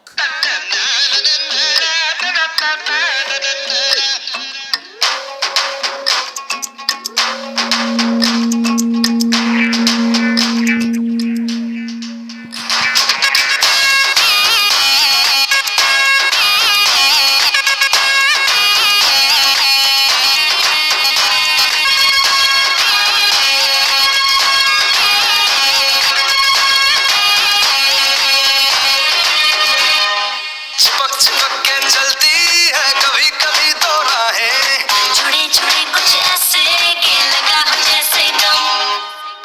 चिपक चिपक के चलती है कभी कभी तो राहें जुड़े जुड़े कुछ ऐसे के लगा हो जैसे दम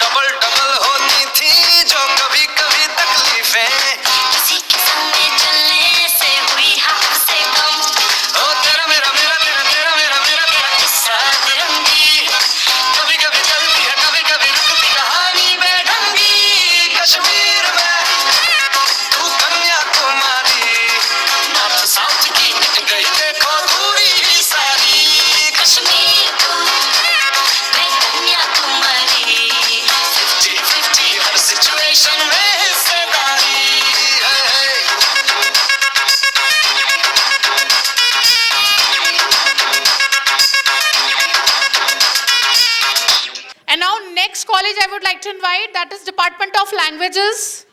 डबल डबल होती थी जो कभी कभी तकलीफें किसी के संग में चलने से हुई हाथ से कम ओ तेरा मेरा मेरा तेरा तेरा मेरा मेरा तेरा किस्सा तिरंगी कभी कभी चलती है कभी कभी रुकती कहानी बेढंगी कश्मीर में तू कन्याकुमारी नॉर्थ साउथ की मिट गई देखो दूरी सारी कश्मीर को मैं कन्याकुमारी 50-50 हर सिचुएशन में हिस्सेदारी है And now next college I would like to invite, that is Department of Languages.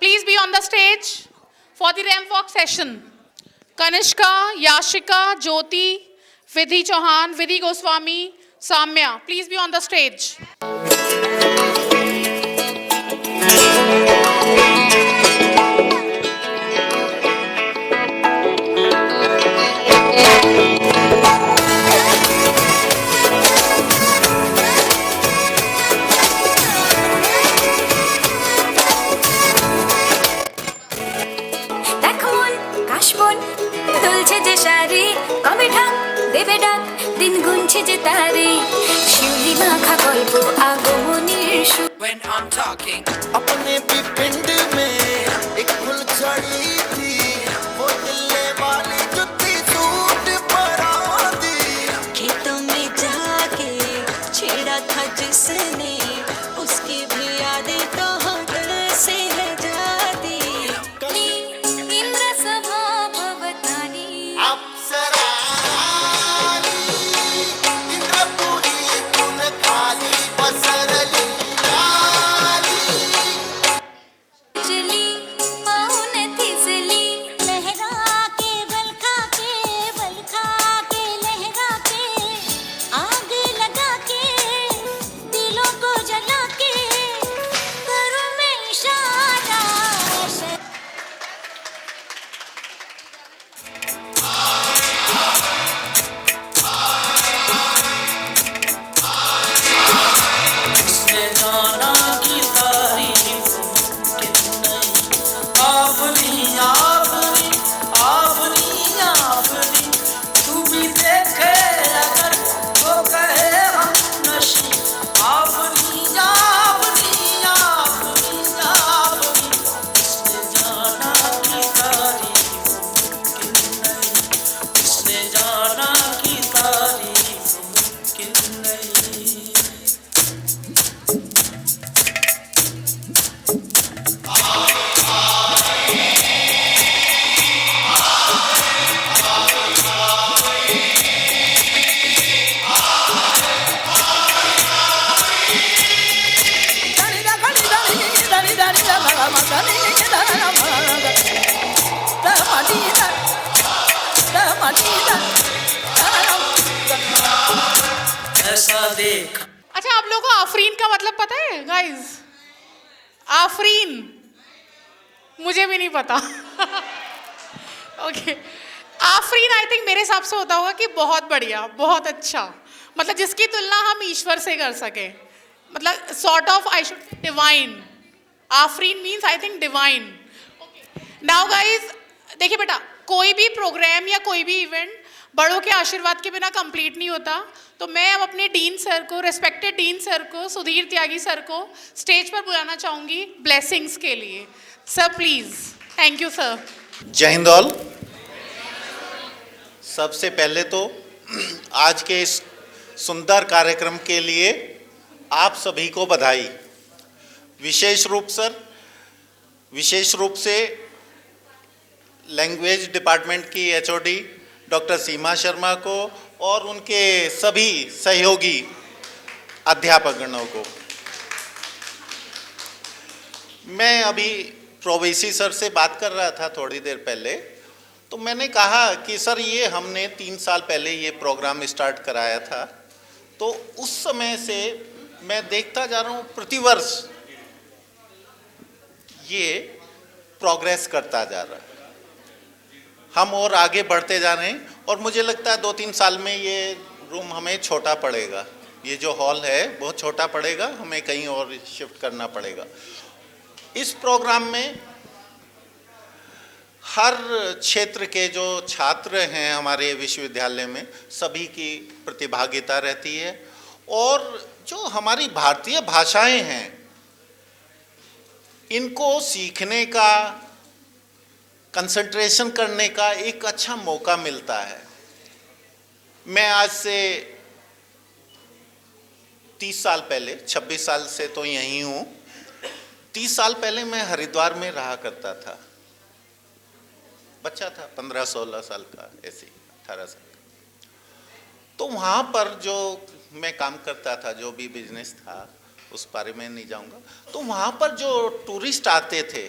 Please be on the stage for the ramp walk session. Kanishka, Yashika, Jyoti, Vidhi Chauhan, Vidhi Goswami, Samya. Please be on the stage. দেখো মন কাশবন দুলছে যে শাড়ি কবে ঢাক দেবে ডাক দিন গুনছে যে তারে শিউলি মাখা গল্প আগমনীর সুর When I'm talking अपने भी पिंड में एक फुलझड़ी थी वो दिल्ले वाली जुत्ती सूट परा दी खेतों में जाके छेड़ा था जिसने उसकी भी यादें तो होटल से है जाती इंद्र सभा भवतानी अप्सरानी इंद्रपुरी कुन खाली बसरली लाली बिजली देख। अच्छा, आप लोगों को आफरीन का मतलब पता है गाइस? आफरीन मुझे भी नहीं पता। ओके, आफरीन आई थिंक मेरे हिसाब से होता होगा कि बहुत बढ़िया, बहुत अच्छा, मतलब जिसकी तुलना हम ईश्वर से कर सके, मतलब sort of I should say divine. Afreen means I think divine. Now guys देखिए बेटा, कोई भी प्रोग्राम या कोई भी इवेंट बड़ों के आशीर्वाद के बिना कंप्लीट नहीं होता। तो मैं अब अपने डीन सर को, रेस्पेक्टेड डीन सर को, सुधीर त्यागी सर को स्टेज पर बुलाना चाहूँगी ब्लेसिंग्स के लिए। Sir please. Thank you sir. जय हिंद ऑल। सबसे पहले तो आज के इस सुंदर कार्यक्रम के लिए आप सभी को बधाई। विशेष रूप से लैंग्वेज डिपार्टमेंट की एचओडी डॉक्टर सीमा शर्मा को और उनके सभी सहयोगी अध्यापकगणों को। मैं अभी प्रोवीसी सर से बात कर रहा था थोड़ी देर पहले, तो मैंने कहा कि सर ये हमने 3 साल पहले ये प्रोग्राम स्टार्ट कराया था, तो उस समय से मैं देखता जा रहा हूँ प्रतिवर्ष ये प्रोग्रेस करता जा रहा है, हम और आगे बढ़ते जा रहे हैं। और मुझे लगता है 2-3 साल में ये रूम हमें छोटा पड़ेगा, ये जो हॉल है बहुत छोटा पड़ेगा, हमें कहीं और शिफ्ट करना पड़ेगा। इस प्रोग्राम में हर क्षेत्र के जो छात्र हैं हमारे विश्वविद्यालय में, सभी की प्रतिभागिता रहती है। और जो हमारी भारतीय भाषाएं हैं, इनको सीखने का, कंसंट्रेशन करने का एक अच्छा मौका मिलता है। मैं आज से 30 साल पहले, 26 साल से तो यहीं हूँ, 30 साल पहले मैं हरिद्वार में रहा करता था। बच्चा था, 15-16 साल का, ऐसे 18 साल का। तो वहाँ पर जो मैं काम करता था, जो भी बिजनेस था, उस बारे में नहीं जाऊँगा। तो वहाँ पर जो टूरिस्ट आते थे,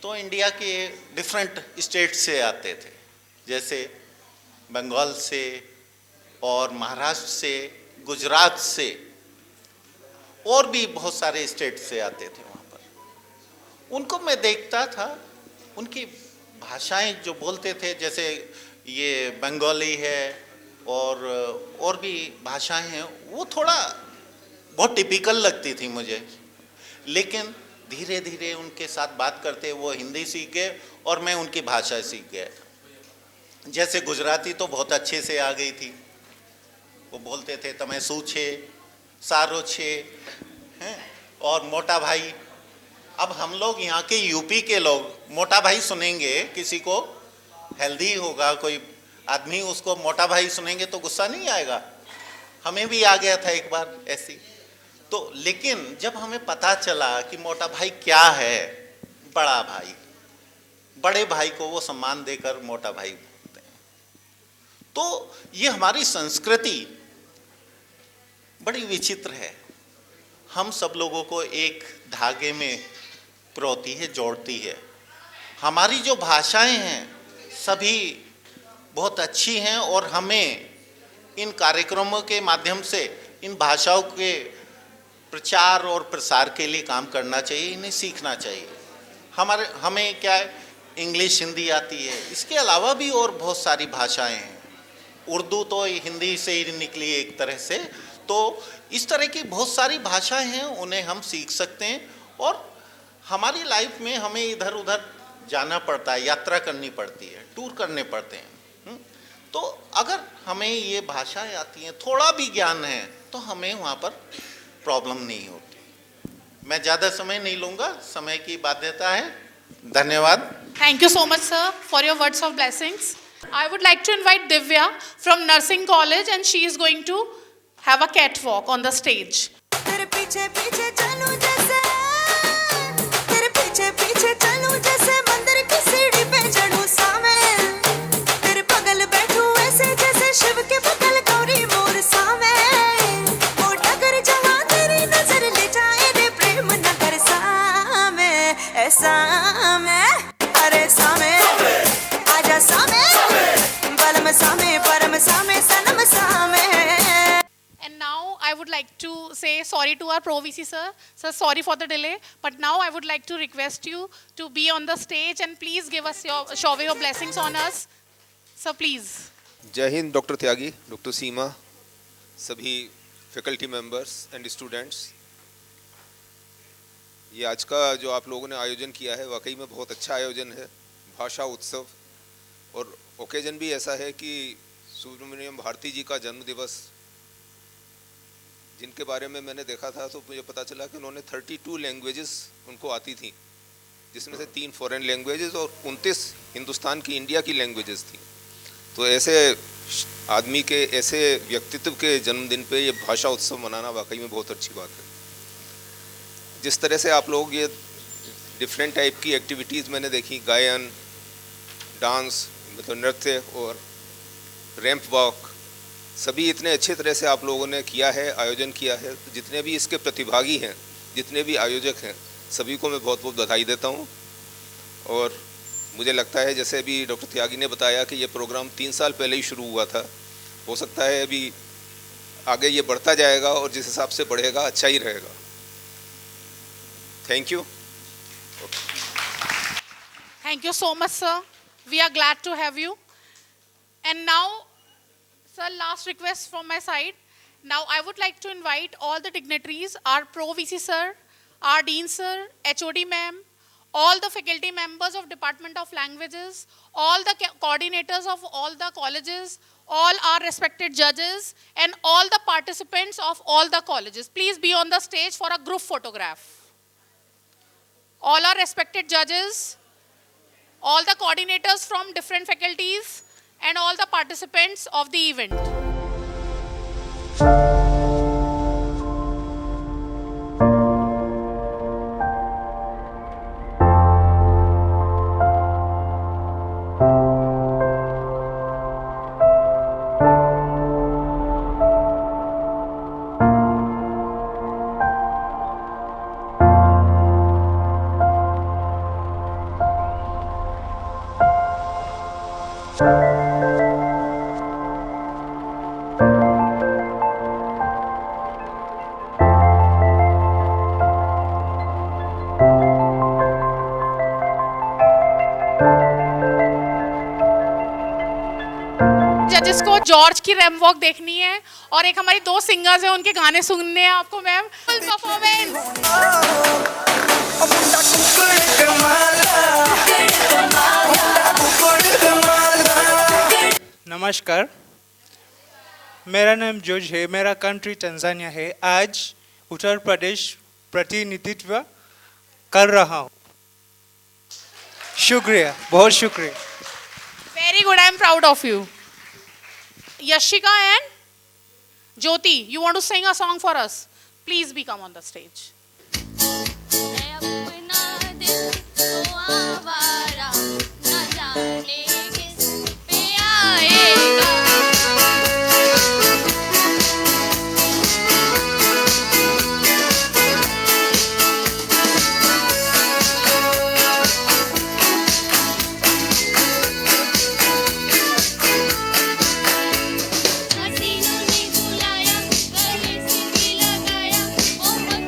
तो इंडिया के डिफरेंट स्टेट से आते थे, जैसे बंगाल से और महाराष्ट्र से, गुजरात से, और भी बहुत सारे स्टेट से आते थे वहाँ पर। उनको मैं देखता था, उनकी भाषाएं जो बोलते थे, जैसे ये बंगाली है और भी भाषाएं हैं, वो थोड़ा बहुत टिपिकल लगती थी मुझे। लेकिन धीरे धीरे उनके साथ बात करते वो हिंदी सीख गए और मैं उनकी भाषा सीख गया। जैसे गुजराती तो बहुत अच्छे से आ गई थी, वो बोलते थे तमें શું છે, सारो छे हैं, और मोटा भाई। अब हम लोग यहाँ के यूपी के लोग मोटा भाई सुनेंगे, किसी को हेल्दी होगा कोई आदमी, उसको मोटा भाई सुनेंगे तो गुस्सा नहीं आएगा। हमें भी आ गया था एक बार ऐसी। तो लेकिन जब हमें पता चला कि मोटा भाई क्या है, बड़ा भाई, बड़े भाई को वो सम्मान देकर मोटा भाई बोलते हैं। तो ये हमारी संस्कृति बड़ी विचित्र है, हम सब लोगों को एक धागे में पिरोती है, जोड़ती है। हमारी जो भाषाएं हैं सभी बहुत अच्छी हैं और हमें इन कार्यक्रमों के माध्यम से इन भाषाओं के प्रचार और प्रसार के लिए काम करना चाहिए, इन्हें सीखना चाहिए। हमें क्या है, इंग्लिश हिंदी आती है, इसके अलावा भी और बहुत सारी भाषाएं हैं। उर्दू तो हिंदी से ही निकली एक तरह से। तो इस तरह की बहुत सारी भाषाएं हैं, उन्हें हम सीख सकते हैं। और हमारी लाइफ में हमें इधर उधर जाना पड़ता है, यात्रा करनी पड़ती है, टूर करने पड़ते हैं। तो अगर हमें ये भाषाएं आती हैं, थोड़ा भी ज्ञान है, तो हमें वहाँ पर प्रॉब्लम नहीं होती। मैं ज़्यादा समय नहीं लूँगा, समय की बाध्यता है। धन्यवाद। Thank you so much, sir, for your words of blessings. I would like to invite Divya from Nursing College, and she is going to have a catwalk on the stage. तेरे पीछे पीछे चलूं जैसे, तेरे पीछे पीछे चलूं जैसे मंदिर की सीढ़ी पे चढ़ूं सामे, तेरे बगल बैठूं ऐसे जैसे शिव के बगल गौरी मोर सामे, ओ डगर जहाँ तेरी नजर ले जाए रे प्रेम नगर सामे, ऐसा में अरे सामे आजा सामे बलम सामे परम सामे सनम सामे। And now I would like to say sorry to our Pro VC sir. Sir, sorry for the delay. But now I would like to request you to be on the stage and please give us your shower your blessings on us. Sir, please. जय हिंद डॉक्टर त्यागी, डॉक्टर सीमा, सभी फैकल्टी मेंबर्स एंड स्टूडेंट्स। ये आज का जो आप लोगों ने आयोजन किया है वाकई में बहुत अच्छा आयोजन है, भाषा उत्सव। और ओकेजन भी ऐसा है कि सुब्रमण्यम भारती जी का जन्म दिवस, जिनके बारे में मैंने देखा था तो मुझे पता चला कि उन्होंने 32 लैंग्वेजेस उनको आती थी, जिसमें से 3 फॉरेन लैंग्वेजेस और 29 हिंदुस्तान की इंडिया की लैंग्वेजेस थी। तो ऐसे आदमी के, ऐसे व्यक्तित्व के जन्मदिन पे ये भाषा उत्सव मनाना वाकई में बहुत अच्छी बात है। जिस तरह से आप लोग ये डिफरेंट टाइप की एक्टिविटीज़ मैंने देखी, गायन, डांस, मतलब नृत्य और रैंप वॉक, सभी इतने अच्छे तरह से आप लोगों ने किया है, आयोजन किया है। तो जितने भी इसके प्रतिभागी हैं, जितने भी आयोजक हैं, सभी को मैं बहुत बहुत बधाई देता हूँ। और मुझे लगता है जैसे अभी डॉक्टर त्यागी ने बताया कि ये प्रोग्राम 3 साल पहले ही शुरू हुआ था, हो सकता है अभी आगे ये बढ़ता जाएगा और जिस हिसाब से बढ़ेगा अच्छा ही रहेगा। Thank you. Thank you so much, sir. We are glad to have you. And now, sir, last request from my side. Now, I would like to invite all the dignitaries, our Pro VC sir, our Dean sir, HOD ma'am, all the faculty members of Department of Languages, all the coordinators of all the colleges, all our respected judges, and all the participants of all the colleges. Please be on the stage for a group photograph. All our respected judges, all the coordinators from different faculties, and all the participants of the event. जजेस को जॉर्ज की रैंप वॉक देखनी है और एक हमारी 2 सिंगर्स हैं, उनके गाने सुनने हैं आपको मैम। Full performance. नमस्कार, मेरा नाम जॉर्ज है, मेरा कंट्री तंजानिया है। आज उत्तर प्रदेश प्रतिनिधित्व कर रहा हूँ। शुक्रिया, बहुत शुक्रिया। Very good, I am proud of you. Yashika and Jyoti, you want to sing a song for us? Please become on the stage. हसीनों ने बुलाया, गले से भी लगाया, ओ मत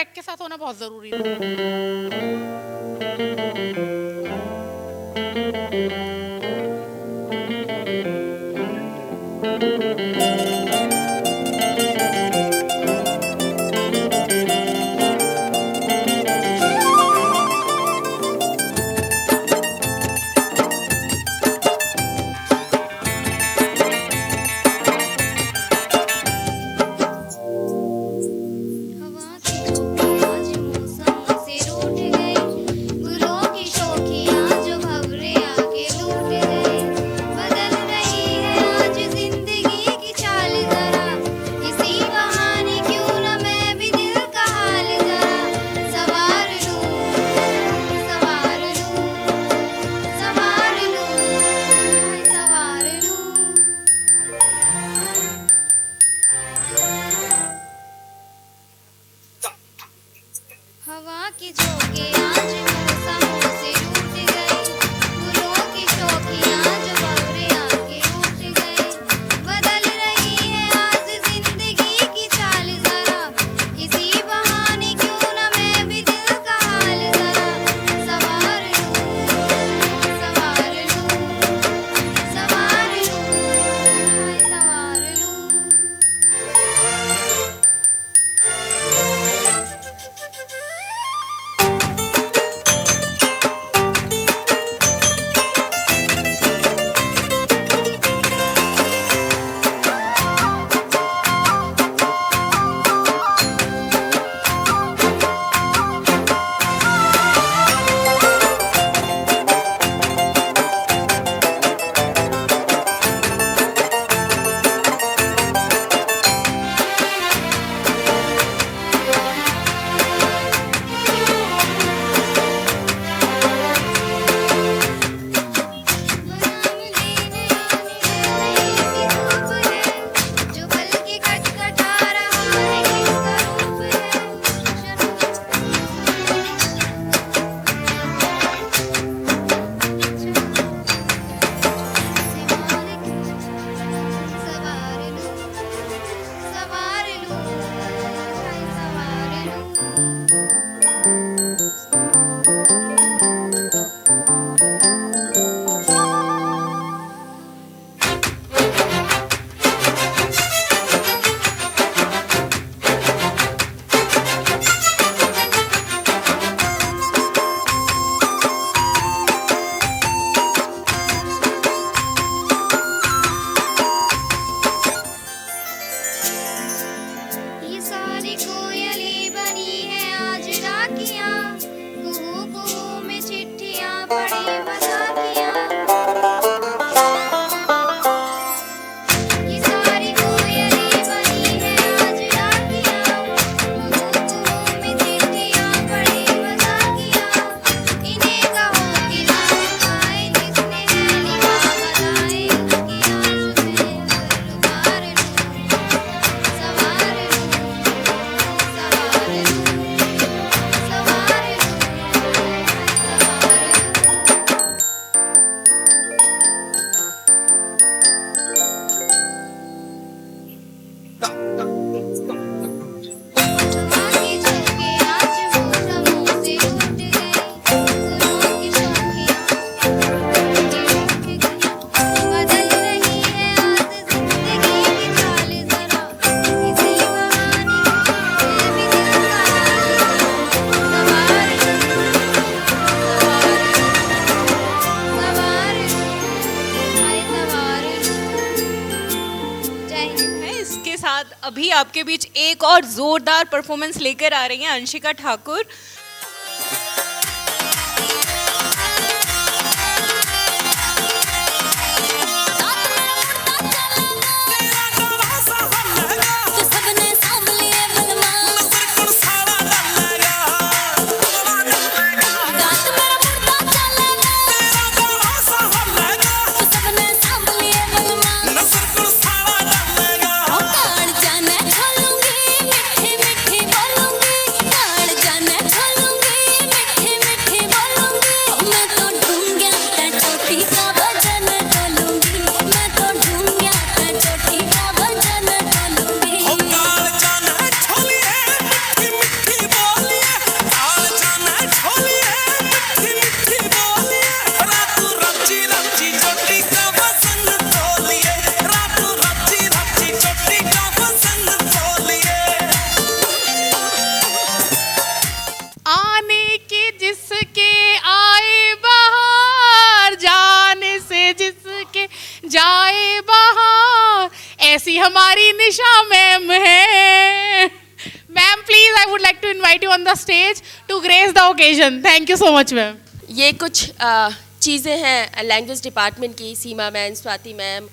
ट्रैक के साथ होना बहुत ज़रूरी है। अभी आपके बीच एक और जोरदार परफॉर्मेंस लेकर आ रही हैं अंशिका ठाकुर। जाने invite you on the stage to grace the occasion. Thank you so much, ma'am. ये कुछ चीज़ें हैं लैंग्वेज डिपार्टमेंट की, Seema ma'am, Swati ma'am,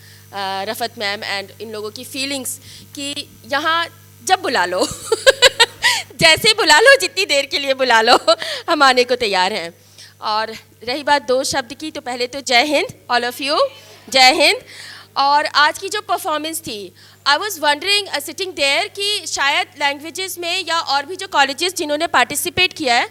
Rafat ma'am and इन लोगों की फीलिंग्स कि यहाँ जब बुला लो जैसे ही बुला लो, जितनी देर के लिए बुला लो, हम आने को तैयार हैं। और रही बात दो शब्द की, तो पहले तो जय हिंद ऑल ऑफ यू, जय हिंद। और आज की जो परफॉर्मेंस थी, I was wondering sitting there कि शायद लैंग्वेजेस में या और भी जो कॉलेजेस जिन्होंने पार्टिसिपेट किया है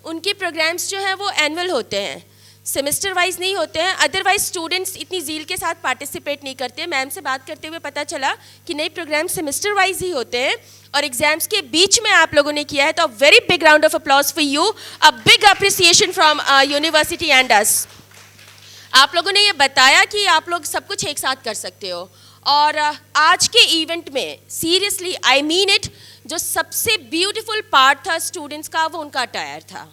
उनके प्रोग्राम्स जो हैं वो एनुअल होते हैं, सेमेस्टर वाइज नहीं होते हैं। अदरवाइज स्टूडेंट्स इतनी ज़ील के साथ पार्टिसिपेट नहीं करते। मैम से बात करते हुए पता चला कि नए प्रोग्राम सेमेस्टर वाइज ही होते हैं और एग्जाम्स के बीच में आप लोगों ने किया है, तो very big round of applause for you, a big appreciation from university and us. आप लोगों ने ये बताया कि आप लोग सब कुछ एक साथ कर सकते हो। और आज के इवेंट में सीरियसली आई मीन इट, जो सबसे ब्यूटीफुल पार्ट था स्टूडेंट्स का वो उनका अटायर था।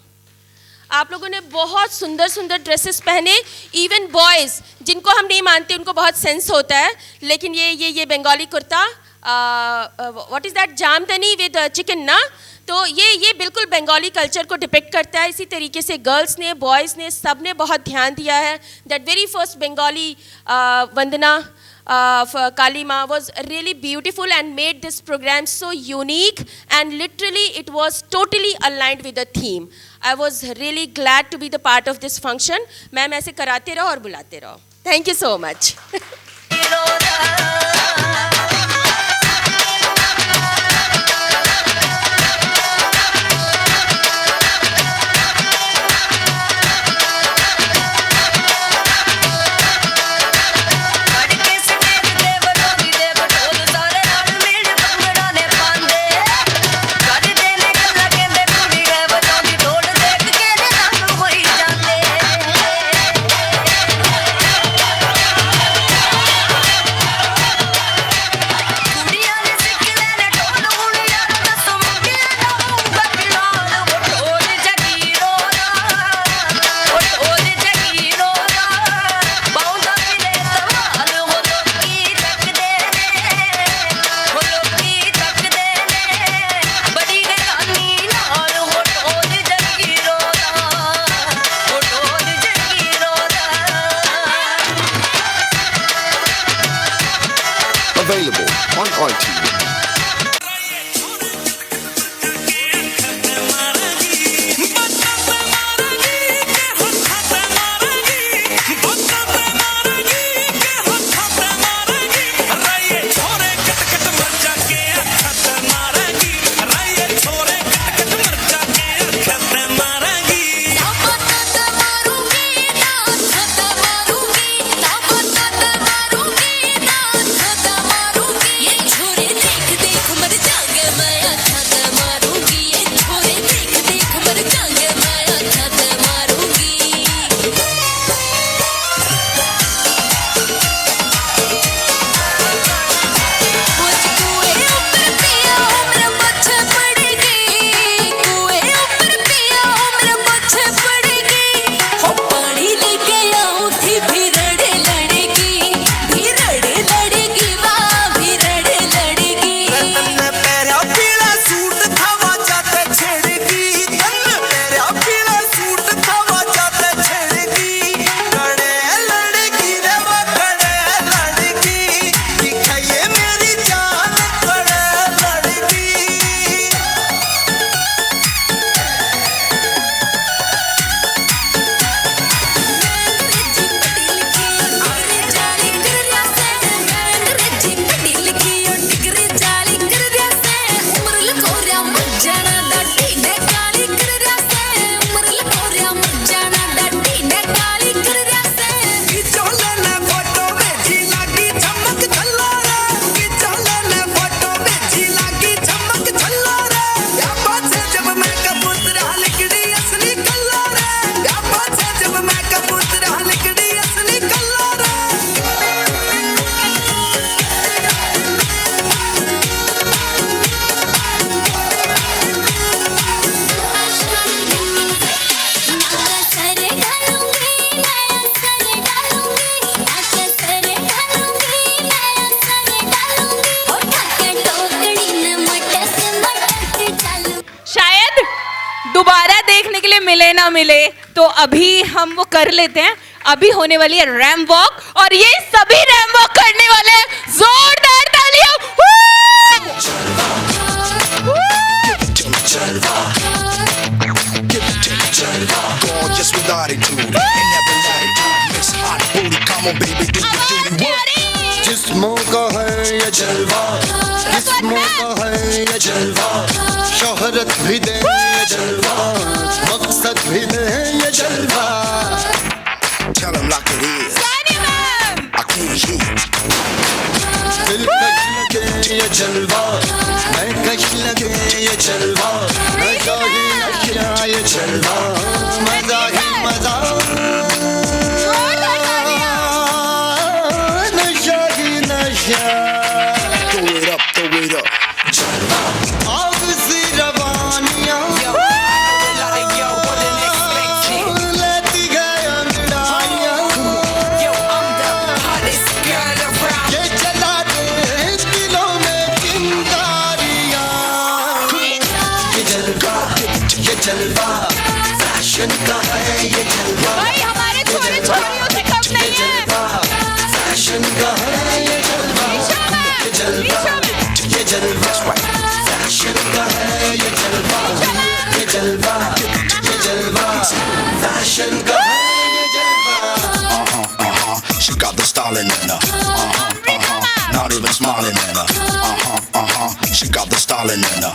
आप लोगों ने बहुत सुंदर सुंदर ड्रेसेस पहने, इवन बॉयज़ जिनको हम नहीं मानते उनको बहुत सेंस होता है, लेकिन ये Bengali kurta, what is that, Jamdani with chicken ना, तो ये बिल्कुल बंगाली कल्चर को डिपिक्ट करता है। इसी तरीके से गर्ल्स ने, बॉयज़ ने, सब ने बहुत ध्यान दिया है। That very first Bengali Vandana Kali Ma was really beautiful and made this program so unique, and literally it was totally aligned with the theme. I was really glad to be the part of this function. Ma'am ऐसे कराते रहो और बुलाते रहो. Thank you so much. दोबारा देखने के लिए मिले ना मिले, तो अभी हम वो कर लेते हैं। अभी होने वाली है रैंप वॉक, और ये सभी रैंप वॉक करने वाले हैं। जोरदार तालियां। Gorgeous with attitude and never latitude. Miss hot booty, come on baby, do the duty. What? जिस्मों का है ये जलवा, जिस्मों का है ये जलवा, शोहरत भी दे ये जलवा, मकसद भी दे ये जलवा. Tell him like it is. I can't hear. दिलकश लगे ये जलवा, मैं कश लगे ये जलवा, नशा ही नशा ये जलवा, मजा ही मजा, नशा ही नशा. Throw it up, throw it up. जलवा. आग सी रवानियां. लेती गए अंगड़ाइयां. ये जला दे दिलों में चिंगारियां. ये जलवा फैशन का है ये जलवा. भाई हमारे छोरे छोरियों से कम नहीं है. फैशन का है ये जलवा. ये जलवा ये जलवा फैशन का है ये जलवा. ये जलवा ये जलवा फैशन का है ये जलवा. She got the style in her. Not even smiling in her. She got the style in her.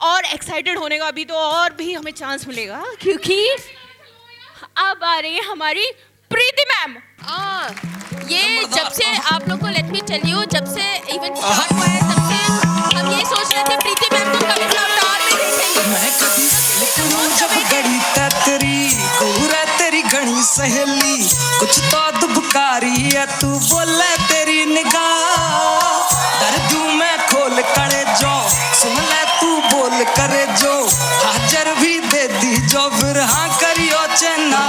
और एक्साइटेड होने का अभी तो और भी हमें चांस मिलेगा, क्योंकि अब आ रही है हमारी प्रीति मैम. ये जब से आप लोग को लेट मी टेल यू, जब से इवेंट स्टार्ट हुआ है तब से हम ये सोच रहे थे प्रीति मैम को कभी फ्लावर में देखेंगे. मैं कभी लिखूं जब गड़ी तेरी पूरा तेरी घनी सहेली, कुछ तो दुबकारी है तू बोले तेरी निगाह. दर्द मैं खोल करे जो सुन ले तू बोल करे जो, हाजर भी दे दी जो फिर हाँ करियो चेना.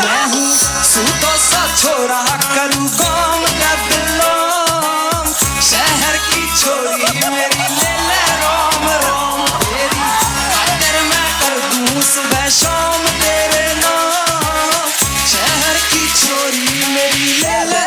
मैं हूँ सूतो सा छोरा करूँ गाँव का बिलोंग, शहर की छोरी मेरी ले ले रोम रोम तेरी, खातिर मैं कर दूँ सुबह शाम तेरे नाम. शहर की छोरी मेरी ले ले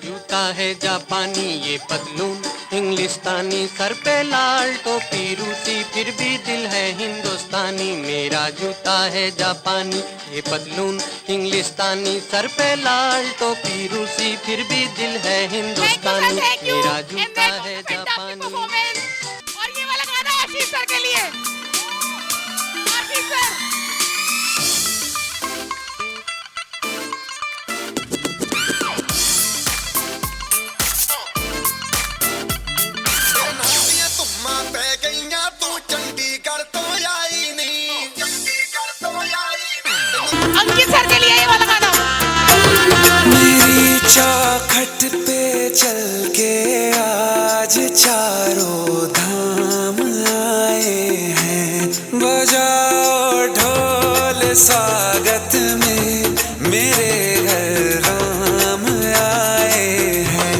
जूता है जापानी ये पतलून इंग्लिस्तानी, सर पे लाल टोपी रूसी फिर भी दिल है हिंदुस्तानी. मेरा जूता है जापानी ये पतलून इंग्लिस्तानी, सर पे लाल टोपी रूसी फिर भी दिल है हिंदुस्तानी. मेरा जूता है जापानी. और ये वाला गाना आशीष सर के लिए. आशीष सर. तू चंडीगढ़ तो आई नहीं, चंडीगढ़ तो आई अंकित सर के लिए ये वाला गाना। मेरी चौखट पे चल के आज चारों धाम आए हैं, बजाओ ढोल स्वागत में मेरे घर राम आए हैं।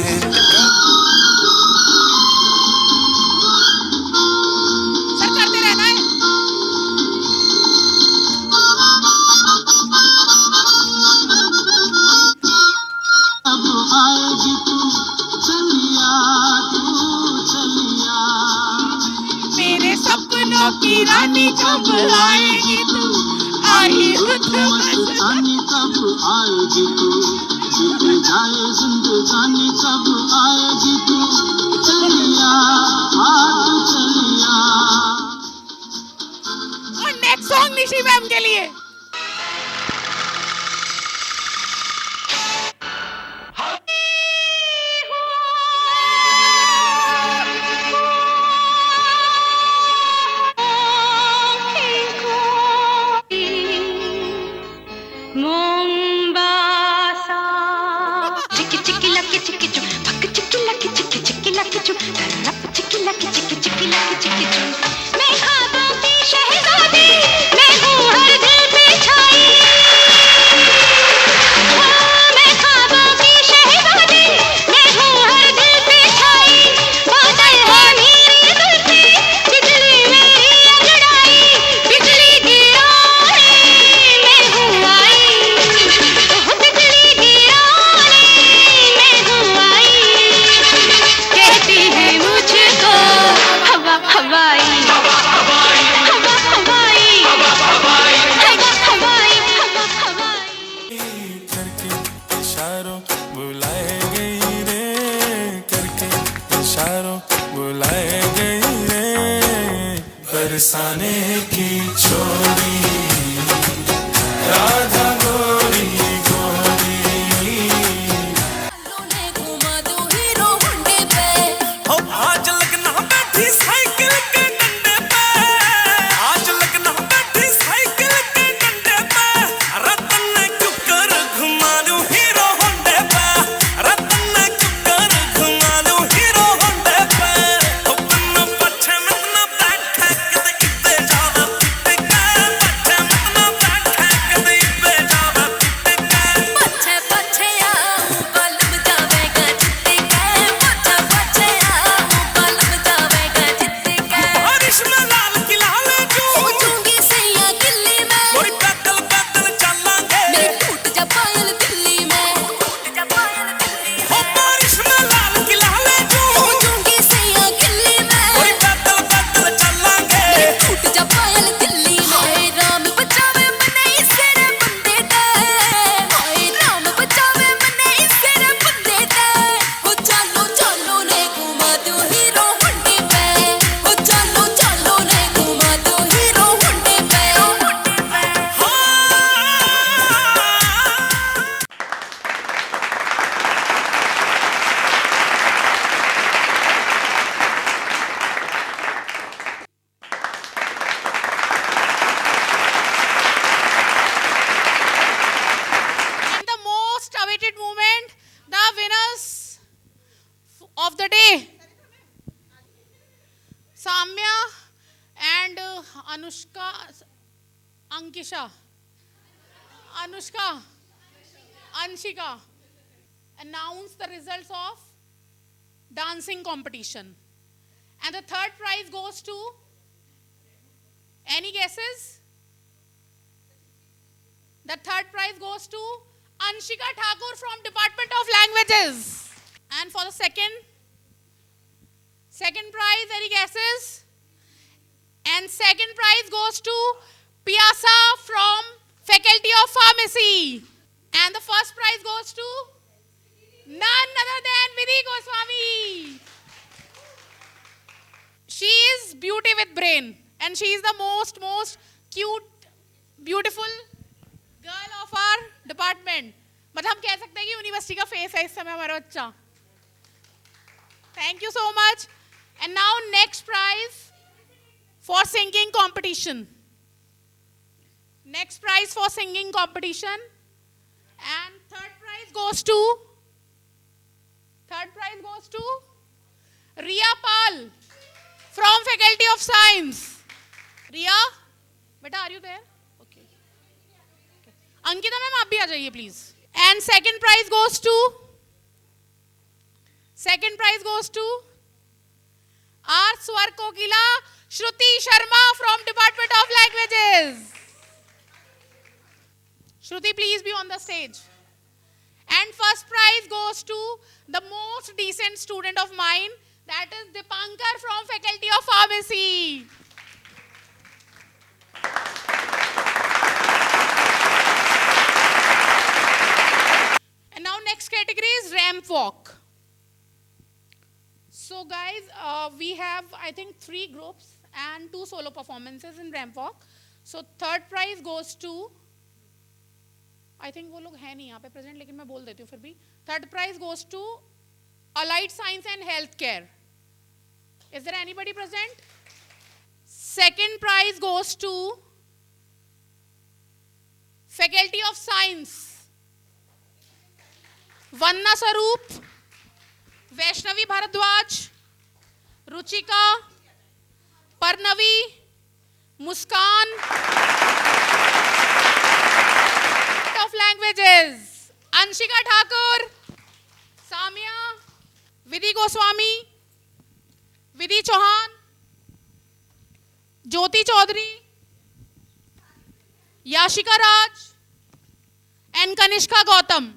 सर करते रहना है। अब आएगी तू चलिया, मेरे सपनों की रानी कब आएगी तू, आई हूँ तो मस्तानी कब आएगी तू, बीत जाए जिंदगानी कब आएगी तू चलिया, तू चलिया। और नेक्स्ट सॉन्ग निशी मैम के लिए। मोम्बासा चिकी चिकी लकी चिकी चू पक चिकी लकी चिकी चिकी लकी चू रप चिकी लकी चिकी चिकी लकी चिकी चू। मैं ख्वाबों की शहजादी, मैं हूँ हर दिल पे छाई। मैं ख्वाबों की शहजादी, मैं हूँ हर दिल पे छाई। बादल है मेरे दिल पे, बिजली मेरी अंगड़ाई, बिजली गिराने मैं हूँ आई। बिजली गिराने मैं हूँ आई, कहती है मुझको हवा हवाई, हवा हवाई, हवा हवाई, हवा हवाई, हवा हवाई, हवा हवाई। करके इशारों बुलाए गई रे, करके इशारों बुलाए गई रे, बरसाने की छोरी राधा गोरी गोरी। ओ आज लगना बैठी साइकिल के डंडे पे, आज लगना बैठी साइकिल के डंडे पे, रतन ने क्यों कर घुमा दूं हीरो होंडे पे, रतन ने क्यों कर घुमा दूं हीरो होंडे पे। ओ तन्ना पछे मत ना बैठे कदे इत्ते जावा पिटे के, पछे मत ना बैठे कदे इत्ते जावा पिटे के। पछे पछे आऊं बालम जावेगा चित्ते के, पछे पछे आऊं बालम जावेगा चित्ते के। बारिश में लाल किला ले जू, सोचूंगी सैया दिल्ली में, कोई पैदल पैदल चलांगे, मेरी टूट जा पायल दिल्ली में, टूट जा पायल दिल्ली में। ओ बारिश में लाल किला ले जू, सोचूंगी सैया दिल्ली में, कोई पैदल पैदल चलांगे, मेरी टूट जा पायल दिल्ली में। हाय राम बचावे मने इसरे बंदे दे, हाय राम बचावे मने इसरे बंदे दे। ओ चलो चलो ने घुमा दो हीरो होंडे पे, ओ चलो चलो ने घुमा दो हीरो होंडे पे। And the most awaited moment, the winners of the day, Samya and Anushka, Ankisha, Anushka, Anshika announce the results of dancing competition. And the third prize goes to, any guesses? The third prize goes to Anshika Thakur from Department of Languages. And for the second prize, any guesses? And second prize goes to Piasa from Faculty of Pharmacy. And the first prize goes to none other than Vidhi Goswami. She is beauty with brain, and she is the most cute, beautiful girl of our department. मतलब हम कह सकते हैं कि यूनिवर्सिटी का फेस है इस समय हमारा बच्चा. Thank you so much. And now next prize for singing competition. Next prize for singing competition. And third prize goes to Riya Pal from Faculty of Science. Riya, beta, are you there? Okay. Ankita ma'am, आप भी आ जाइए please. And second prize goes to our Swar Kokila Shruti Sharma from Department of Languages. Shruti, please be on the stage. And first prize goes to the most decent student of mine, that is Dipankar from Faculty of Pharmacy. And now next category is ramp walk. So guys, we have I think 3 groups and 2 solo performances in ramp walk. So third prize goes to, I think वो लोग हैं नहीं यहाँ पे present, लेकिन मैं बोल देती हूँ फिर भी. Third prize goes to Allied Science and Healthcare. Is there anybody present? Second prize goes to Faculty of Science. Vanna Sarup, Vaishnavi Bharadwaj, Ruchika, Parnavi, Muskan of Languages, Anshika Thakur, Samya, Vidhi Goswami, Vidhi Chauhan, Jyoti Chaudhary, Yashika Raj, and Kanishka Gautam.